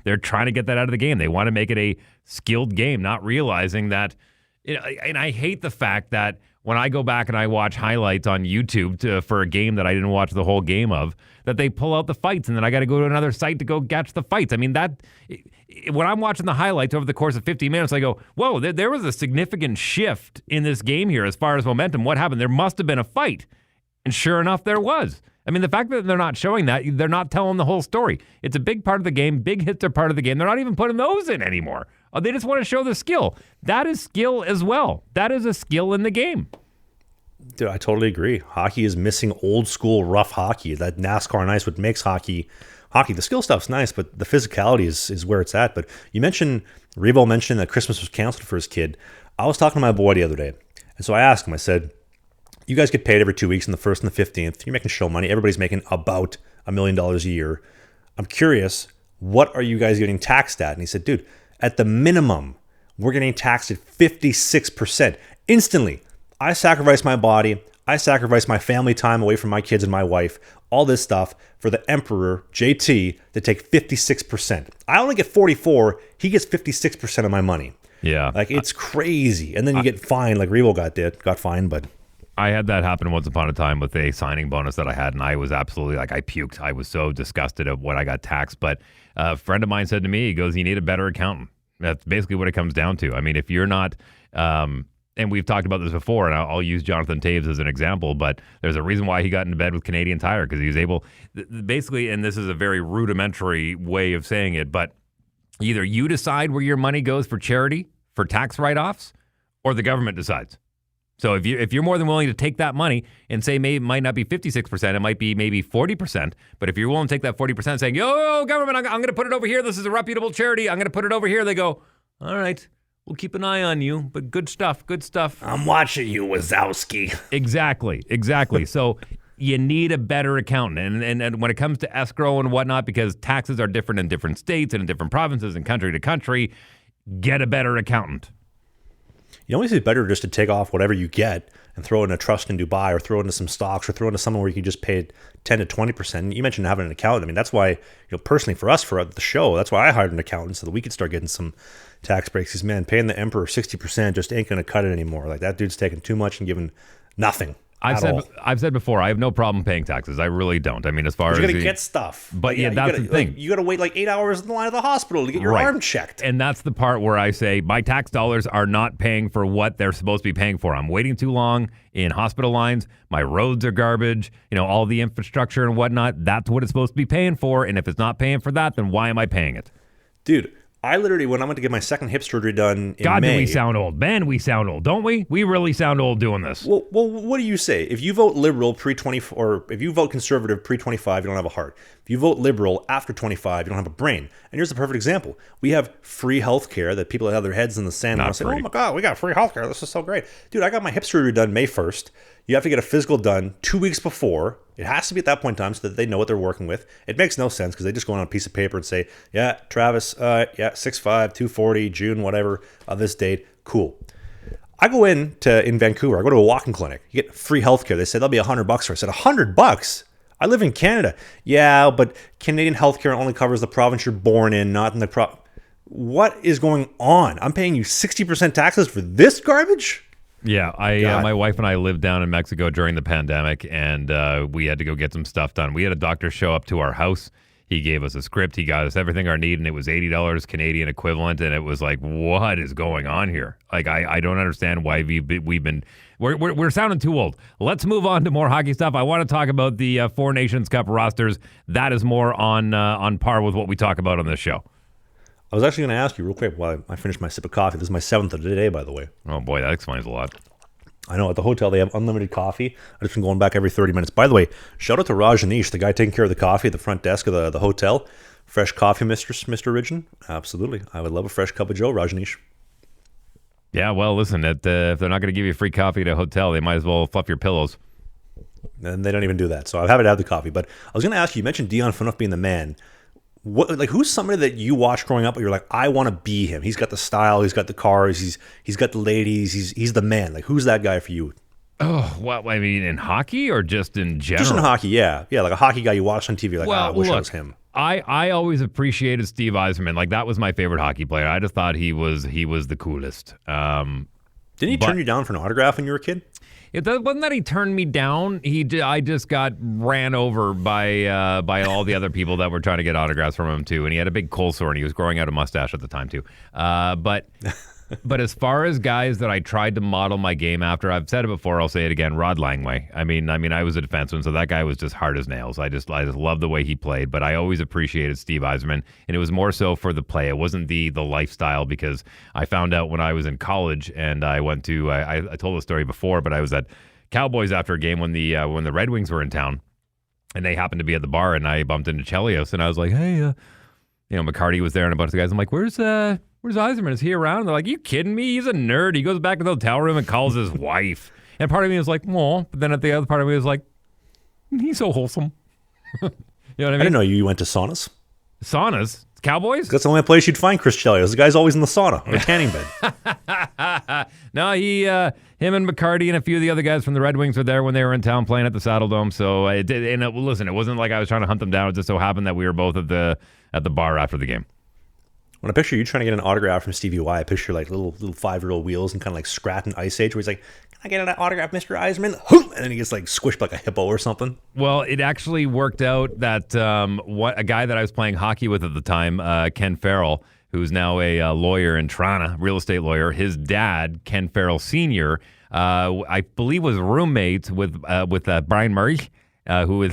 They're trying to get that out of the game. They want to make it a skilled game, not realizing that. And I hate the fact that when I go back and I watch highlights on YouTube for a game that I didn't watch the whole game of, that they pull out the fights, and then I got to go to another site to go catch the fights. I mean, when I'm watching the highlights over the course of 50 minutes, I go, whoa, there was a significant shift in this game here as far as momentum. What happened? There must have been a fight. And sure enough, there was. I mean, the fact that they're not showing that, they're not telling the whole story. It's a big part of the game. Big hits are part of the game. They're not even putting those in anymore. They just want to show the skill. That is skill as well. That is a skill in the game. Dude, I totally agree. Hockey is missing old school rough hockey. That NASCAR and ice, what makes hockey. The skill stuff's nice, but the physicality is where it's at. But you mentioned, Revo mentioned that Christmas was canceled for his kid. I was talking to my boy the other day, and so I asked him, I said, you guys get paid every 2 weeks on the 1st and the 15th. You're making show money. Everybody's making about $1 million a year. I'm curious, what are you guys getting taxed at? And he said, dude, at the minimum, we're getting taxed at 56% instantly. I sacrifice my body. I sacrifice my family time away from my kids and my wife, all this stuff for the Emperor, JT, to take 56%. I only get 44. He gets 56% of my money. Yeah. Like, it's crazy. And then you get fined, like Revo got fined, but... I had that happen once upon a time with a signing bonus that I had, and I was absolutely, I puked. I was so disgusted at what I got taxed. But a friend of mine said to me, he goes, you need a better accountant. That's basically what it comes down to. I mean, if you're not... and we've talked about this before, and I'll use Jonathan Toews as an example, but there's a reason why he got into bed with Canadian Tire, because he was able, basically, and this is a very rudimentary way of saying it, but either you decide where your money goes for charity, for tax write-offs, or the government decides. So if you're more than willing to take that money and say it might not be 56%, it might be maybe 40%, but if you're willing to take that 40% saying, yo, government, I'm going to put it over here, this is a reputable charity, I'm going to put it over here, they go, all right, we'll keep an eye on you, but good stuff. I'm watching you, Wazowski. Exactly. So you need a better accountant. And when it comes to escrow and whatnot, because taxes are different in different states and in different provinces and country to country, get a better accountant. You always it's better just to take off whatever you get and throw it in a trust in Dubai, or throw it into some stocks, or throw it into somewhere where you can just pay 10 to 20%. You mentioned having an accountant. I mean, that's why, personally for us, for the show, that's why I hired an accountant, so that we could start getting some tax breaks. Because, man, paying the Emperor 60% just ain't going to cut it anymore. Like, that dude's taking too much and giving nothing. I've said before, I have no problem paying taxes. I really don't. I mean, as far as you got to get stuff. But yeah, that's the thing. You got to wait like 8 hours in the line at the hospital to get your arm checked. And that's the part where I say my tax dollars are not paying for what they're supposed to be paying for. I'm waiting too long in hospital lines. My roads are garbage. All the infrastructure and whatnot. That's what it's supposed to be paying for. And if it's not paying for that, then why am I paying it? Dude, I literally, when I went to get my second hip surgery done in God, May... do we sound old. Man, we sound old, don't we? We really sound old doing this. Well, what do you say? If you vote Liberal pre-20, or if you vote Conservative pre-25, you don't have a heart. If you vote Liberal after 25, you don't have a brain. And here's the perfect example. We have free health care that people that have their heads in the sand want to say, oh my God, we got free health care. This is so great. Dude, I got my hip surgery done May 1st. You have to get a physical done 2 weeks before. It has to be at that point in time so that they know what they're working with. It makes no sense because they just go on a piece of paper and say, yeah, Travis, 6'5", 240, June, whatever, this date. Cool. I go in Vancouver. I go to a walk-in clinic. You get free healthcare. They say that'll be $100 for. I said, $100? I live in Canada. Yeah, but Canadian healthcare only covers the province you're born in, not in the What is going on? I'm paying you 60% taxes for this garbage? Yeah, my wife and I lived down in Mexico during the pandemic, and we had to go get some stuff done. We had a doctor show up to our house. He gave us a script. He got us everything our need, and it was $80 Canadian equivalent. And it was like, what is going on here? Like, I don't understand why we're sounding too old. Let's move on to more hockey stuff. I want to talk about the Four Nations Cup rosters. That is more on par with what we talk about on this show. I was actually going to ask you real quick while I finish my sip of coffee. This is my 7th of the day, by the way. Oh, boy, that explains a lot. I know. At the hotel, they have unlimited coffee. I've just been going back every 30 minutes. By the way, shout out to Rajanish, the guy taking care of the coffee at the front desk of the hotel. Fresh coffee, Mr. Ridgen. Absolutely. I would love a fresh cup of Joe, Rajanish. Yeah, well, listen, if they're not going to give you free coffee at a hotel, they might as well fluff your pillows. And they don't even do that. So I'm happy to have the coffee. But I was going to ask you mentioned Dion Phaneuf being the man. Who's somebody that you watched growing up where you're like, I want to be him? He's got the style, he's got the cars, he's got the ladies, he's the man. Like, who's that guy for you? Oh, well, I mean, in hockey or just in general? Just in hockey, yeah. Yeah, like a hockey guy you watch on TV, like, I wish I was him. I always appreciated Steve Yzerman. Like, that was my favorite hockey player. I just thought he was the coolest. Didn't he turn you down for an autograph when you were a kid? It wasn't that he turned me down. I just got ran over by all the other people that were trying to get autographs from him too. And he had a big cold sore and he was growing out a mustache at the time too. But But as far as guys that I tried to model my game after, I've said it before, I'll say it again, Rod Langway. I mean, I was a defenseman, so that guy was just hard as nails. I just loved the way he played, but I always appreciated Steve Yzerman, and it was more so for the play. It wasn't the lifestyle, because I found out when I was in college, and I went to, I told the story before, but I was at Cowboys after a game when the Red Wings were in town, and they happened to be at the bar, and I bumped into Chelios, and I was like, hey, McCarty was there and a bunch of guys. I'm like, where's Yzerman? Is he around? And they're like, you kidding me? He's a nerd. He goes back to the hotel room and calls his wife. And part of me was like, well, but then the other part of me was like, he's so wholesome. You know what I mean? I didn't know you went to saunas. Saunas? Cowboys? That's the only place you'd find Chris Chelios. The guy's always in the sauna, on a tanning bed. No, him and McCarty and a few of the other guys from the Red Wings were there when they were in town playing at the Saddle Dome. So listen, it wasn't like I was trying to hunt them down. It just so happened that we were both at the bar after the game. When I picture you trying to get an autograph from Stevie Y, I picture like little 5-year-old wheels and kind of like Scrat and Ice Age, where he's like, can I get an autograph, Mr. Yzerman? And then he gets like squished like a hippo or something. Well, it actually worked out that a guy that I was playing hockey with at the time, Ken Farrell, who's now a lawyer in Toronto, real estate lawyer, his dad, Ken Farrell Sr., I believe was roommates with Brian Murray, who is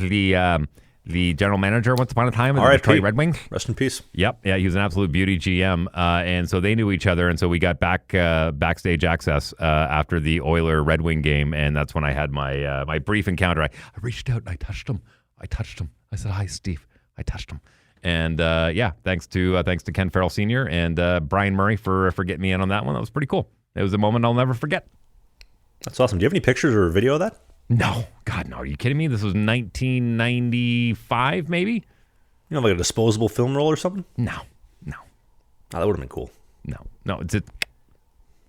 the general manager once upon a time of the Detroit Red Wings. Rest in peace. Yep. Yeah, he was an absolute beauty GM. And so they knew each other. And so we got backstage access after the Oiler Red Wing game. And that's when I had my brief encounter. I reached out and I touched him. I said, hi, Steve. I touched him. And thanks to Ken Farrell Sr. and Brian Murray for getting me in on that one. That was pretty cool. It was a moment I'll never forget. That's awesome. Do you have any pictures or video of that? No. God, no. Are you kidding me? This was 1995, maybe? You know, like a disposable film roll or something? No. Oh, that would have been cool. No. It's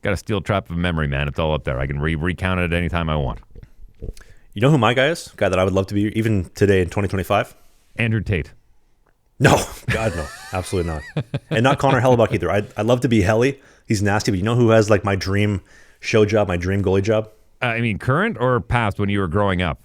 got a steel trap of memory, man. It's all up there. I can recount it anytime I want. You know who my guy is? Guy that I would love to be, even today in 2025? Andrew Tate. No. God, no. Absolutely not. And not Connor Hellebuck either. I'd love to be Helly. He's nasty, but you know who has like my dream show job, my dream goalie job? I mean, current or past when you were growing up?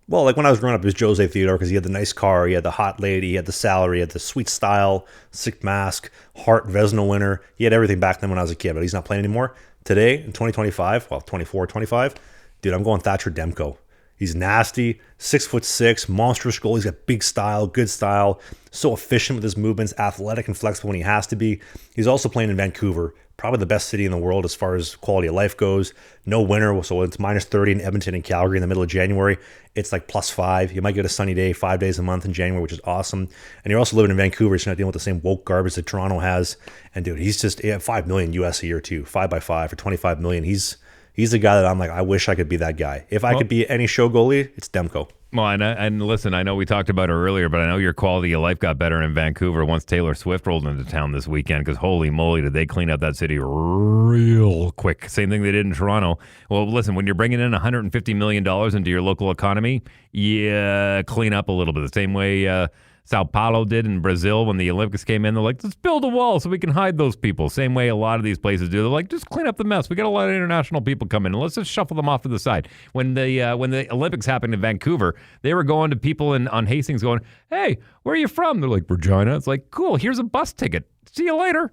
Well, like when I was growing up, it was Jose Theodore because he had the nice car, he had the hot lady, he had the salary, he had the sweet style, sick mask, Hart Vezina winner. He had everything back then when I was a kid, but he's not playing anymore. Today, in 2025, well, 24, 25, dude, I'm going Thatcher Demko. He's nasty, 6'6", monstrous goal. He's got big style, good style, so efficient with his movements, athletic and flexible when he has to be. He's also playing in Vancouver, probably the best city in the world as far as quality of life goes. No winter, so it's minus 30 in Edmonton and Calgary in the middle of January. It's like plus 5. You might get a sunny day 5 days a month in January, which is awesome. And you're also living in Vancouver, so you're not dealing with the same woke garbage that Toronto has. And dude, he's just $5 million US a year too, 5x5 for $25 million. He's the guy that I'm like, I wish I could be that guy. If I could be any show goalie, it's Demko. Well, and listen, I know we talked about her earlier, but I know your quality of life got better in Vancouver once Taylor Swift rolled into town this weekend, because holy moly, did they clean up that city real quick. Same thing they did in Toronto. Well, listen, when you're bringing in $150 million into your local economy, clean up a little bit. The same way Sao Paulo did in Brazil when the Olympics came in. They're like, let's build a wall so we can hide those people. Same way a lot of these places do. They're like, just clean up the mess. We got a lot of international people coming in. Let's just shuffle them off to the side. When the Olympics happened in Vancouver, they were going to people on Hastings going, hey, where are you from? They're like, Regina. It's like, cool, here's a bus ticket. See you later.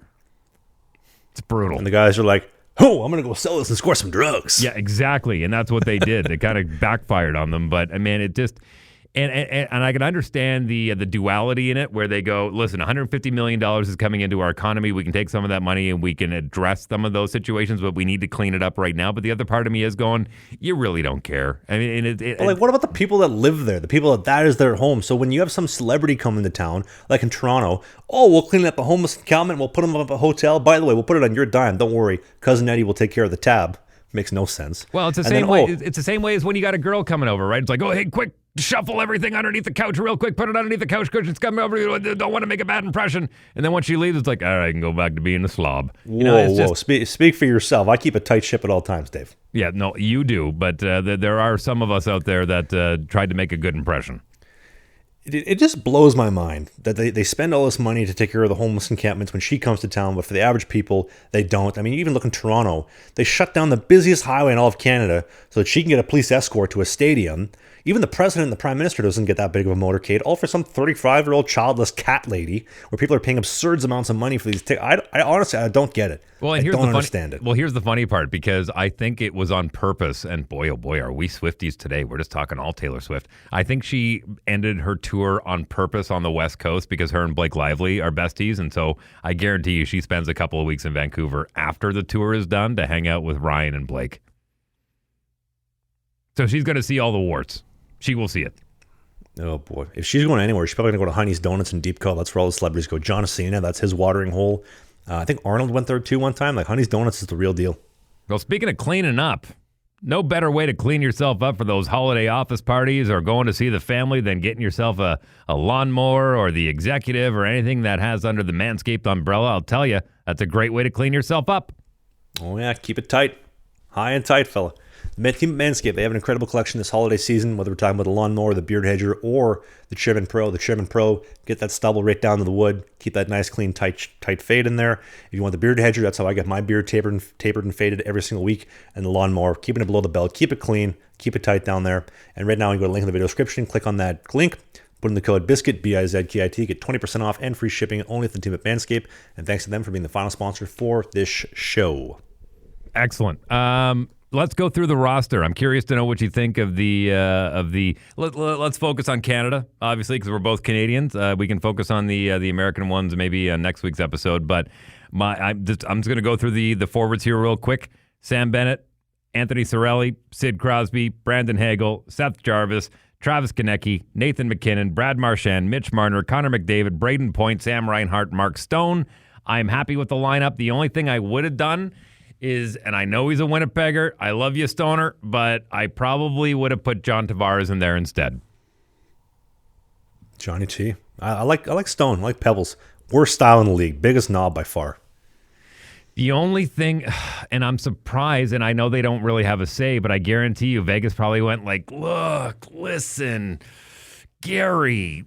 It's brutal. And the guys are like, oh, I'm going to go sell this and score some drugs. Yeah, exactly. And that's what they did. It kind of backfired on them. But, I mean, it just... And I can understand the duality in it, where they go, listen, $150 million is coming into our economy. We can take some of that money and we can address some of those situations, but we need to clean it up right now. But the other part of me is going, you really don't care. I mean, what about the people that live there? The people that is their home. So when you have some celebrity come into town, like in Toronto, we'll clean up a homeless encampment, we'll put them up a hotel. By the way, we'll put it on your dime. Don't worry. Cousin Eddie will take care of the tab. Makes no sense. Well, it's the same way. It's the same way as when you got a girl coming over, right? It's like, oh, hey, quick, shuffle everything underneath the couch real quick. Put it underneath the couch cushions. Coming over. Don't want to make a bad impression. And then once she leaves, it's like, all right, I can go back to being a slob. Whoa. Speak for yourself. I keep a tight ship at all times, Dave. Yeah, no, you do. But there are some of us out there that tried to make a good impression. It just blows my mind that they spend all this money to take care of the homeless encampments when she comes to town, but for the average people, they don't. I mean, even look in Toronto, they shut down the busiest highway in all of Canada so that she can get a police escort to a stadium. Even the president and the prime minister doesn't get that big of a motorcade, all for some 35-year-old childless cat lady where people are paying absurd amounts of money for these tickets. I honestly, I don't get it. Well, and I don't understand it. Well, here's the funny part, because I think it was on purpose, and boy, oh boy, are we Swifties today. We're just talking all Taylor Swift. I think she ended her tour on purpose on the West Coast because her and Blake Lively are besties, and so I guarantee you she spends a couple of weeks in Vancouver after the tour is done to hang out with Ryan and Blake. So she's going to see all the warts. She will see it. Oh, boy. If she's going anywhere, she's probably going to go to Honey's Donuts in Deep Cut. That's where all the celebrities go. Jhonas Enroth, that's his watering hole. I think Arnold went there, too, one time. Like, Honey's Donuts is the real deal. Well, speaking of cleaning up, no better way to clean yourself up for those holiday office parties or going to see the family than getting yourself a lawnmower or the executive or anything that has under the Manscaped umbrella. I'll tell you, that's a great way to clean yourself up. Oh, yeah. Keep it tight. High and tight, fella. Team Manscaped, they have an incredible collection this holiday season, whether we're talking about the lawnmower, the beard hedger, or the Trim and Pro. The Trim and Pro, get that stubble right down to the wood. Keep that nice, clean, tight fade in there. If you want the beard hedger, that's how I get my beard tapered and faded every single week. And the lawnmower, keeping it below the belt. Keep it clean. Keep it tight down there. And right now, you go to the link in the video description. Click on that link. Put in the code BIZKIT, BIZKIT. Get 20% off and free shipping only at the team at Manscaped. And thanks to them for being the final sponsor for this show. Excellent. Let's go through the roster. I'm curious to know what you think of the. Let's focus on Canada, obviously, because we're both Canadians. We can focus on the American ones maybe next week's episode. But I'm just going to go through the forwards here real quick. Sam Bennett, Anthony Cirelli, Sid Crosby, Brandon Hagel, Seth Jarvis, Travis Konecny, Nathan McKinnon, Brad Marchand, Mitch Marner, Connor McDavid, Braden Point, Sam Reinhart, Mark Stone. I'm happy with the lineup. The only thing I would have done is, and I know he's a Winnipegger, I love you, Stoner, but I probably would have put John Tavares in there instead. Johnny T. I like Stone. I like Pebbles. Worst style in the league. Biggest knob by far. The only thing, and I'm surprised, and I know they don't really have a say, but I guarantee you Vegas probably went like, look, listen, Gary,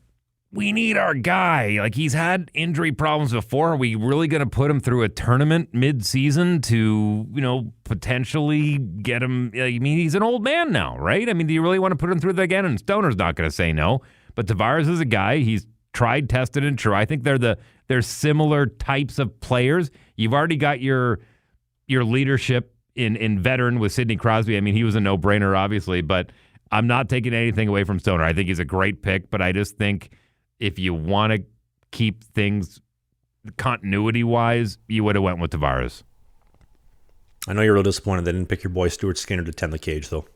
we need our guy. Like, he's had injury problems before. Are we really going to put him through a tournament mid-season to, potentially get him? I mean, he's an old man now, right? I mean, do you really want to put him through that again? And Stoner's not going to say no. But Tavares is a guy. He's tried, tested, and true. I think they're similar types of players. You've already got your leadership in veteran with Sidney Crosby. I mean, he was a no-brainer, obviously, but I'm not taking anything away from Stoner. I think he's a great pick, but I just think if you want to keep things continuity-wise, you would have went with Tavares. I know you're real disappointed they didn't pick your boy Stuart Skinner to tend the cage, though.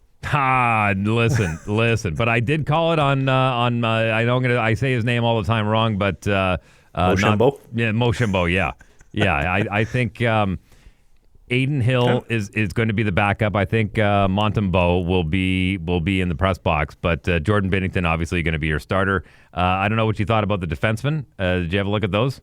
Listen. But I did call it on I know I say his name all the time wrong, but Mochambeau? Mochambeau, yeah. I think Aiden Hill is going to be the backup. I think Montembeau will be in the press box, but Jordan Binnington obviously going to be your starter. I don't know what you thought about the defensemen. Did you have a look at those?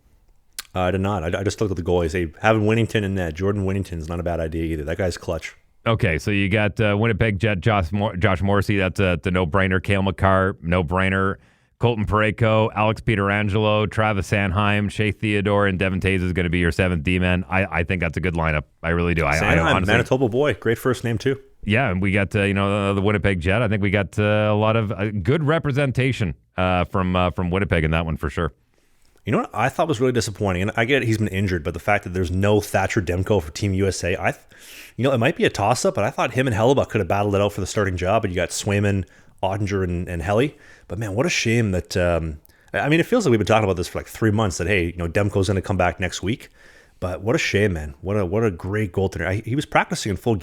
I did not. I just looked at the goalies. Having Winnington in net, Jordan Winnington is not a bad idea either. That guy's clutch. Okay, so you got Winnipeg Jet Josh Morrissey. That's the no-brainer. Cale Makar, no-brainer. Colton Parayko, Alex Pietrangelo, Travis Sanheim, Shea Theodore, and Devin Tays is going to be your seventh D-man. I think that's a good lineup. I really do. Sanheim, honestly, Manitoba boy. Great first name, too. Yeah, and we got the Winnipeg Jet. I think we got a lot of good representation from Winnipeg in that one for sure. You know what I thought was really disappointing, and I get he's been injured, but the fact that there's no Thatcher Demko for Team USA, it might be a toss-up, but I thought him and Hellebuck could have battled it out for the starting job, but you got Swayman, Ottinger, and Helly. But man, what a shame that, it feels like we've been talking about this for like 3 months, that, hey, Demko's going to come back next week. But what a shame, man. What a great goaltender. He was practicing in full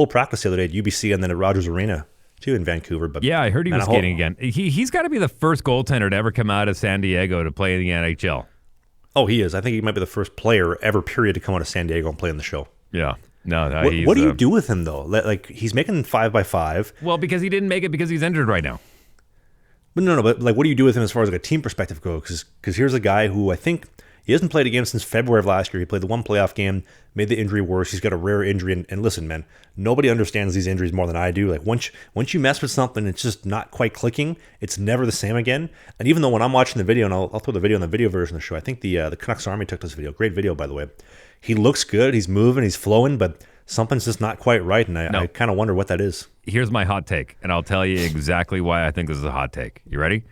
practice the other day at UBC and then at Rogers Arena, too, in Vancouver. But yeah, I heard he was skating again. He's got to be the first goaltender to ever come out of San Diego to play in the NHL. Oh, he is. I think he might be the first player ever, period, to come out of San Diego and play in the show. Yeah. No, what do you do with him, though? Like, he's making 5x5. Well, because he didn't make it because he's injured right now. But no, but like, what do you do with him as far as like a team perspective goes? Because here's a guy who I think he hasn't played a game since February of last year. He played the one playoff game, made the injury worse. He's got a rare injury. And listen, man, nobody understands these injuries more than I do. Like, once you mess with something, it's just not quite clicking. It's never the same again. And even though when I'm watching the video, and I'll throw the video on the video version of the show, I think the Canucks Army took this video. Great video, by the way. He looks good. He's moving. He's flowing. But something's just not quite right, and I kind of wonder what that is. Here's my hot take, and I'll tell you exactly why I think this is a hot take. You ready?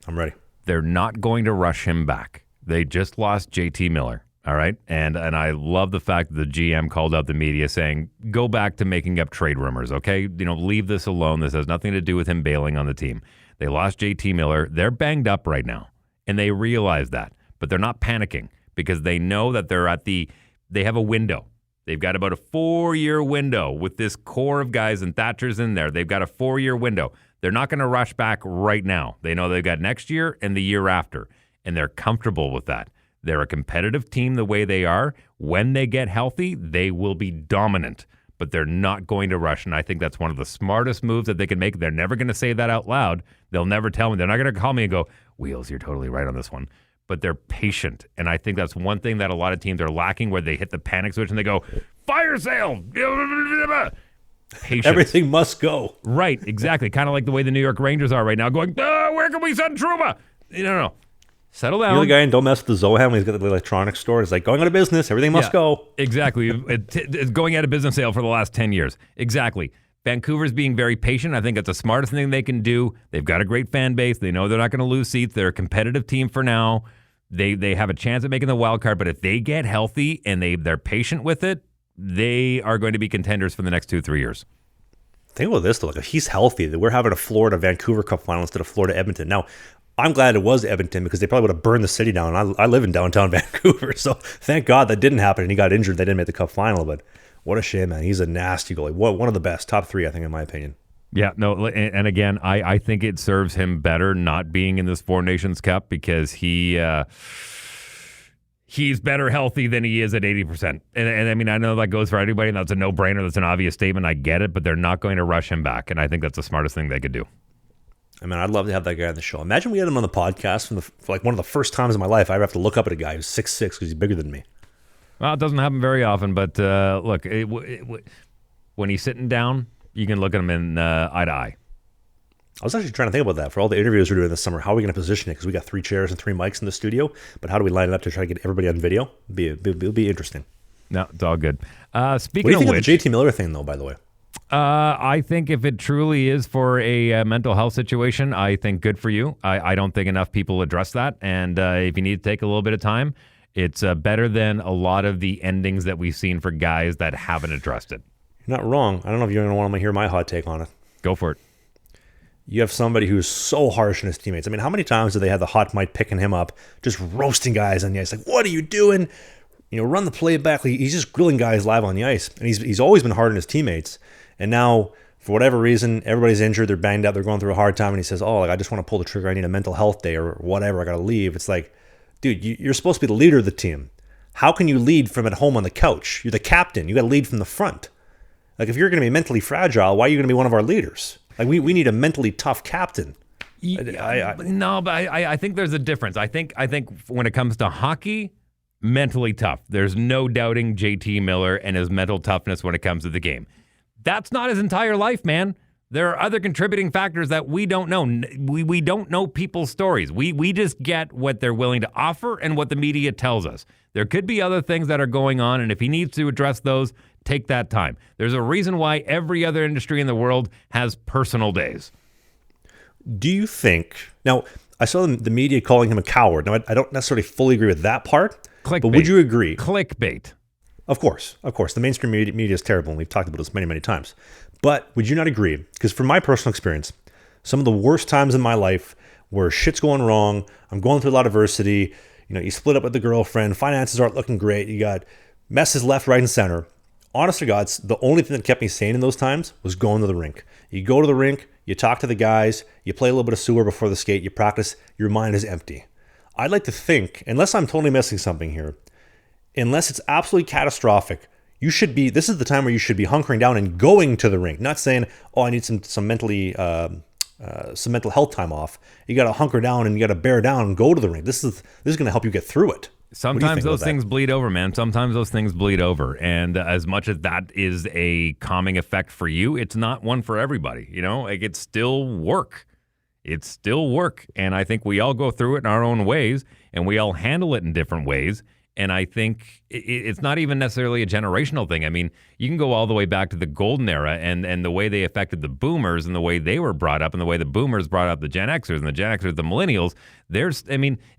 I'm ready. They're not going to rush him back. They just lost JT Miller, all right? And I love the fact that the GM called out the media saying, go back to making up trade rumors, okay? Leave this alone. This has nothing to do with him bailing on the team. They lost JT Miller. They're banged up right now, and they realize that. But they're not panicking because they know that they have a window. They've got about a 4-year window with this core of guys, and Thatcher's in there. They've got a 4-year window. They're not going to rush back right now. They know they've got next year and the year after, and they're comfortable with that. They're a competitive team the way they are. When they get healthy, they will be dominant, but they're not going to rush, and I think that's one of the smartest moves that they can make. They're never going to say that out loud. They'll never tell me. They're not going to call me and go, Wheels, you're totally right on this one. But they're patient, and I think that's one thing that a lot of teams are lacking, where they hit the panic switch and they go, fire sale! Patience. Everything must go. Right, exactly. Kind of like the way the New York Rangers are right now, going, where can we send Trouba? No. Settle down. You're the guy, and don't mess with the Zoham. He's got the electronics store. It's like going out of business. Everything must go. Exactly. It's going out of business sale for the last 10 years. Exactly. Vancouver's being very patient. I think that's the smartest thing they can do. They've got a great fan base. They know they're not going to lose seats. They're a competitive team for now. They have a chance at making the wild card, but if they get healthy and they're patient with it, they are going to be contenders for the next 2-3 years. Think about this, though. Like, if he's healthy, we're having a Florida-Vancouver Cup final instead of Florida-Edmonton. Now, I'm glad it was Edmonton because they probably would have burned the city down. I live in downtown Vancouver, so thank God that didn't happen and he got injured. They didn't make the Cup final, but what a shame, man. He's a nasty goalie. One of the best. Top 3, I think, in my opinion. Yeah, no, and again, I think it serves him better not being in this Four Nations Cup because he's better healthy than he is at 80%. And I mean, I know that goes for anybody, and that's a no-brainer. That's an obvious statement. I get it, but they're not going to rush him back, and I think that's the smartest thing they could do. I mean, I'd love to have that guy on the show. Imagine we had him on the podcast for like one of the first times in my life I ever have to look up at a guy who's 6'6" because he's bigger than me. Well, it doesn't happen very often, but look, when he's sitting down, you can look at him in eye to eye. I was actually trying to think about that. For all the interviews we're doing this summer, how are we going to position it? Because we got 3 chairs and 3 mics in the studio, but how do we line it up to try to get everybody on video? It'll be interesting. No, it's all good. Speaking what do you think of the JT Miller thing, though, by the way? I think if it truly is for a mental health situation, I think good for you. I don't think enough people address that, and if you need to take a little bit of time, it's better than a lot of the endings that we've seen for guys that haven't addressed it. You're not wrong. I don't know if you're going to want to hear my hot take on it. Go for it. You have somebody who's so harsh on his teammates. I mean, how many times do they have the hot mic picking him up, just roasting guys on the ice? Like, what are you doing? Run the play back. He's just grilling guys live on the ice. And he's always been hard on his teammates. And now, for whatever reason, everybody's injured. They're banged up. They're going through a hard time. And he says, I just want to pull the trigger. I need a mental health day or whatever. I got to leave. It's like, dude, you're supposed to be the leader of the team. How can you lead from at home on the couch? You're the captain. You got to lead from the front. Like, if you're going to be mentally fragile, why are you going to be one of our leaders? Like, we need a mentally tough captain. No, but I think there's a difference. I think when it comes to hockey, mentally tough. There's no doubting JT Miller and his mental toughness when it comes to the game. That's not his entire life, man. There are other contributing factors that we don't know. We don't know people's stories. We just get what they're willing to offer and what the media tells us. There could be other things that are going on, and if he needs to address those, take that time. There's a reason why every other industry in the world has personal days. Do you think... Now, I saw the media calling him a coward. Now, I don't necessarily fully agree with that part, Clickbait. But would you agree? Clickbait. Of course. The mainstream media is terrible, and we've talked about this many, many times. But would you not agree? Because from my personal experience, some of the worst times in my life where shit's going wrong, I'm going through a lot of adversity, you split up with the girlfriend, finances aren't looking great, you got messes left, right, and center. Honest to God, the only thing that kept me sane in those times was going to the rink. You go to the rink, you talk to the guys, you play a little bit of sewer before the skate, you practice, your mind is empty. I'd like to think, unless I'm totally missing something here, unless it's absolutely catastrophic, this is the time where you should be hunkering down and going to the rink, not saying, I need some mental health time off. You got to hunker down and you got to bear down and go to the rink. This is going to help you get through it. Sometimes those things bleed over, man. Sometimes those things bleed over. And as much as that is a calming effect for you, it's not one for everybody. It's still work. It's still work. And I think we all go through it in our own ways, and we all handle it in different ways. And I think it's not even necessarily a generational thing. I mean, you can go all the way back to the golden era and the way they affected the boomers and the way they were brought up and the way the boomers brought up the Gen Xers and the Gen Xers, the millennials.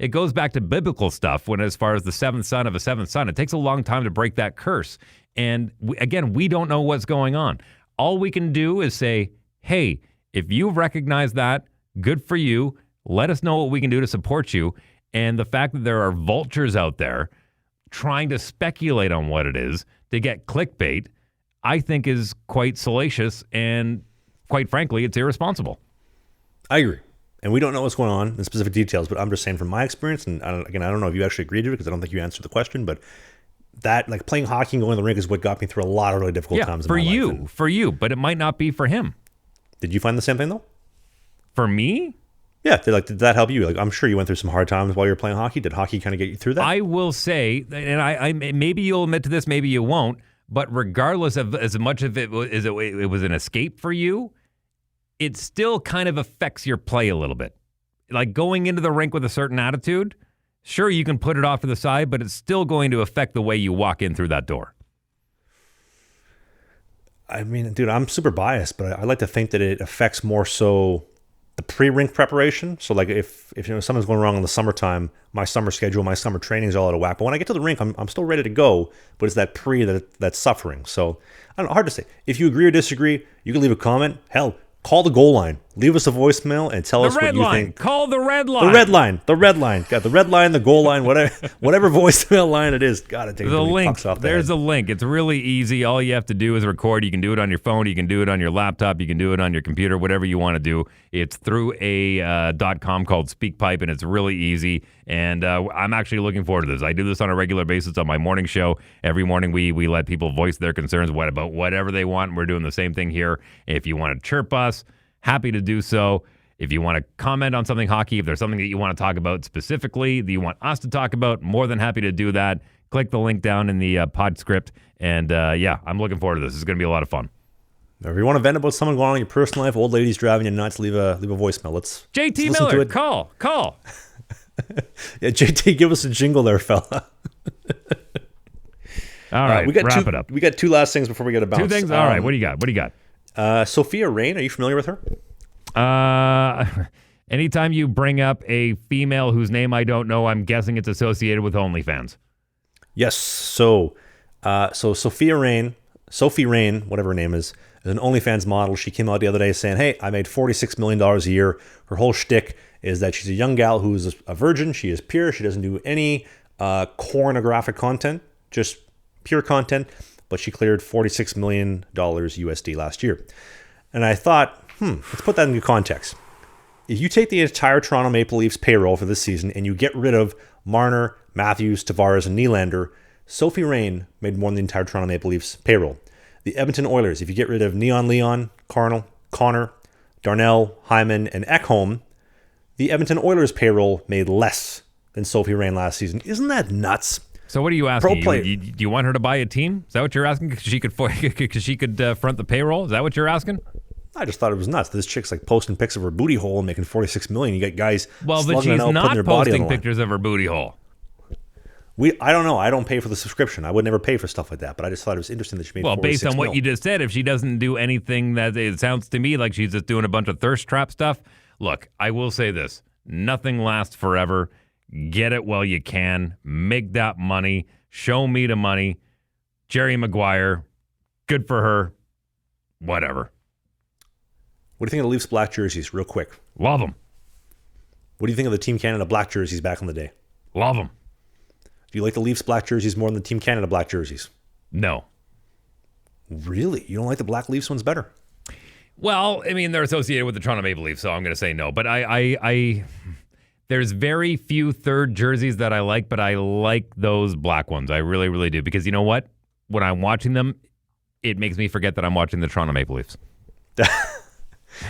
It goes back to biblical stuff when as far as the seventh son of a seventh son. It takes a long time to break that curse. And we don't know what's going on. All we can do is say, hey, if you recognize that, good for you. Let us know what we can do to support you. And the fact that there are vultures out there trying to speculate on what it is to get clickbait, I think is quite salacious and, quite frankly, it's irresponsible. I agree. And we don't know what's going on in specific details, but I'm just saying from my experience, and I don't know if you actually agreed to it because I don't think you answered the question, but that, like, playing hockey and going to the rink is what got me through a lot of really difficult times in my life. For you, but it might not be for him. Did you find the same thing, though? For me? Yeah, did that help you? Like, I'm sure you went through some hard times while you were playing hockey. Did hockey kind of get you through that? I will say, and I maybe you'll admit to this, maybe you won't, but regardless of as much of it was an escape for you, it still kind of affects your play a little bit. Like going into the rink with a certain attitude, sure, you can put it off to the side, but it's still going to affect the way you walk in through that door. I mean, dude, I'm super biased, but I like to think that it affects more so the pre-rink preparation. So like if something's going wrong in the summertime, my summer schedule, my summer training is all out of whack. But when I get to the rink, I'm still ready to go. But it's that that's suffering. So I don't know, hard to say. If you agree or disagree, you can leave a comment. Hell, call the goal line. Leave us a voicemail and tell us what you think. Call the red line. The red line. Got the red line, the goal line, whatever voicemail line it is. Got to take the link. Off There's the a link. It's really easy. All you have to do is record. You can do it on your phone. You can do it on your laptop. You can do it on your computer. Whatever you want to do. It's through a .com called SpeakPipe, and it's really easy. And I'm actually looking forward to this. I do this on a regular basis on my morning show. Every morning we let people voice their concerns about whatever they want. We're doing the same thing here. If you want to chirp us, happy to do so. If you want to comment on something hockey, if there's something that you want to talk about specifically that you want us to talk about, more than happy to do that. Click the link down in the pod script. And I'm looking forward to this. It's going to be a lot of fun. If you want to vent about someone going on in your personal life, old ladies driving you nuts, leave a voicemail. Let's JT listen Miller, to it. call. Yeah, JT, give us a jingle there, fella. All right, wrap it up. We got two last things before we get a bounce. Two things? All right, what do you got? Sophia Rain, are you familiar with her? Anytime you bring up a female whose name I don't know, I'm guessing it's associated with OnlyFans. Yes. So Sophie Rain, whatever her name is an OnlyFans model. She came out the other day saying, hey, I made $46 million a year. Her whole shtick is that she's a young gal who's a virgin. She is pure. She doesn't do any pornographic content, just pure content. But she cleared $46 million USD last year. And I thought, let's put that into context. If you take the entire Toronto Maple Leafs payroll for this season and you get rid of Marner, Matthews, Tavares, and Nylander, Sophie Rain made more than the entire Toronto Maple Leafs payroll. The Edmonton Oilers, if you get rid of Leon, Connor, Darnell, Hyman, and Ekholm, the Edmonton Oilers payroll made less than Sophie Rain last season. Isn't that nuts? So what are you asking? Do you want her to buy a team? Is that what you're asking? Because she could front the payroll? Is that what you're asking? I just thought it was nuts. This chick's like posting pics of her booty hole and making $46 million. You got guys but she's it out, not their body on posting the line. pictures of her booty hole. I don't know. I don't pay for the subscription. I would never pay for stuff like that. But I just thought it was interesting that she made. Well, based on what mil. you just said, if she doesn't do anything that it sounds to me like she's just doing a bunch of thirst trap stuff. Look, I will say this: nothing lasts forever. Get it while you can. Make that money. Show me the money. Jerry Maguire, good for her. Whatever. What do you think of the Leafs black jerseys, real quick? Love them. What do you think of the Team Canada black jerseys back in the day? Love them. Do you like the Leafs black jerseys more than the Team Canada black jerseys? No. Really? You don't like the black Leafs ones better? Well, I mean, they're associated with the Toronto Maple Leafs, so I'm going to say no. But I there's very few third jerseys that I like, but I like those black ones. I really, really do. Because you know what? When I'm watching them, it makes me forget that I'm watching the Toronto Maple Leafs.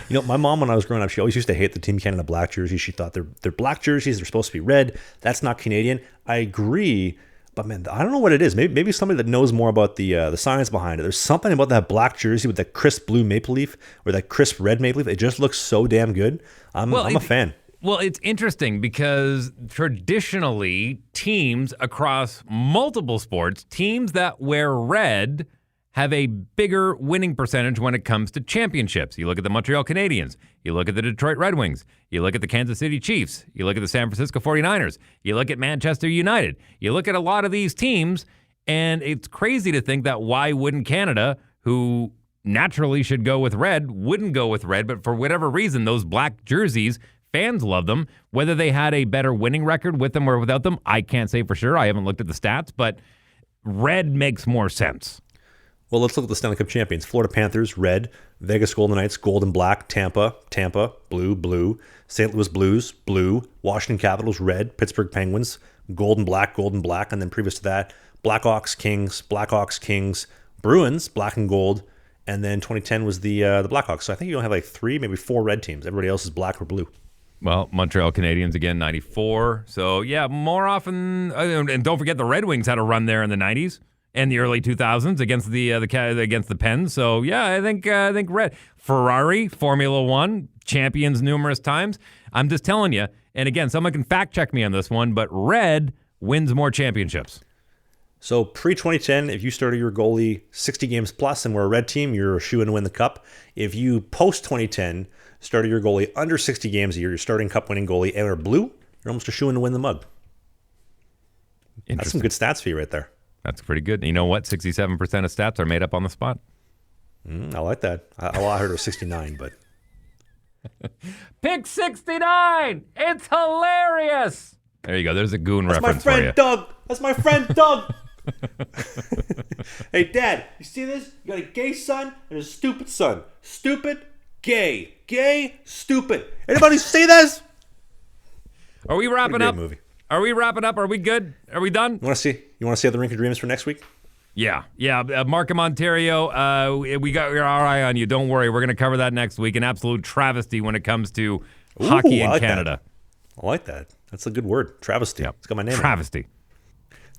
You know, my mom, when I was growing up, she always used to hate the Team Canada black jerseys. She thought they're black jerseys. They're supposed to be red. That's not Canadian. I agree. But, man, I don't know what it is. Maybe somebody that knows more about the science behind it. There's something about that black jersey with that crisp blue maple leaf or that crisp red maple leaf. It just looks so damn good. I'm a fan. Well, it's interesting because traditionally teams across multiple sports, teams that wear red have a bigger winning percentage when it comes to championships. You look at the Montreal Canadiens, you look at the Detroit Red Wings, you look at the Kansas City Chiefs, you look at the San Francisco 49ers, you look at Manchester United, you look at a lot of these teams, and it's crazy to think that why wouldn't Canada, who naturally should go with red, wouldn't go with red, but for whatever reason, those black jerseys, fans love them. Whether they had a better winning record with them or without them, I can't say for sure. I haven't looked at the stats, but red makes more sense. Well, let's look at the Stanley Cup champions. Florida Panthers, red. Vegas Golden Knights, gold and black. Tampa, blue. St. Louis Blues, blue. Washington Capitals, red. Pittsburgh Penguins, gold and black. And then previous to that, Blackhawks, Kings. Bruins, black and gold. And then 2010 was the Blackhawks. So I think you only have like 3, maybe 4 red teams. Everybody else is black or blue. Well, Montreal Canadiens again, 94. So, yeah, more often, and don't forget the Red Wings had a run there in the 90s and the early 2000s against the Pens. So, yeah, I think red. Ferrari, Formula One, champions numerous times. I'm just telling you, and again, someone can fact check me on this one, but red wins more championships. So pre-2010, if you started your goalie 60 games plus and were a red team, you're a shoo-in to win the cup. If you post-2010 started your goalie under 60 games a year, you're starting cup-winning goalie and are blue, you're almost a shoo-in to win the mug. That's some good stats for you right there. That's pretty good. You know what? 67% of stats are made up on the spot. I like that. I heard it was 69, but... Pick 69! It's hilarious! There you go. There's a goon reference for you. That's my friend Doug! Hey, Dad, you see this? You got a gay son and a stupid son. Stupid, gay. Gay, stupid. Anybody see this? Are we wrapping up? Movie. Are we wrapping up? Are we good? Are we done? You want to see how the Rink of Dreams for next week? Yeah. Markham, Ontario, we got our eye on you. Don't worry. We're going to cover that next week. An absolute travesty when it comes to hockey in Canada. I like that. That's a good word. Travesty. Yep. It's got my name. Travesty.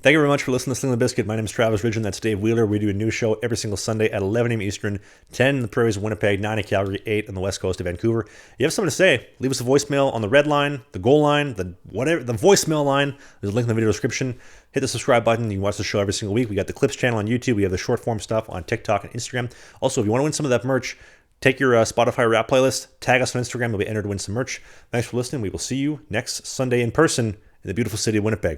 Thank you very much for listening to Slangin The Bizkit. My name is Travis Ridgen. That's Dave Wheeler. We do a new show every single Sunday at 11 a.m. Eastern, 10 in the prairies of Winnipeg, 9 in Calgary, 8 on the west coast of Vancouver. If you have something to say, leave us a voicemail on the red line, the goal line, the voicemail line. There's a link in the video description. Hit the subscribe button. You can watch the show every single week. We got the Clips channel on YouTube. We have the short form stuff on TikTok and Instagram. Also, if you want to win some of that merch, take your Spotify rap playlist, tag us on Instagram. You'll be entered to win some merch. Thanks for listening. We will see you next Sunday in person in the beautiful city of Winnipeg.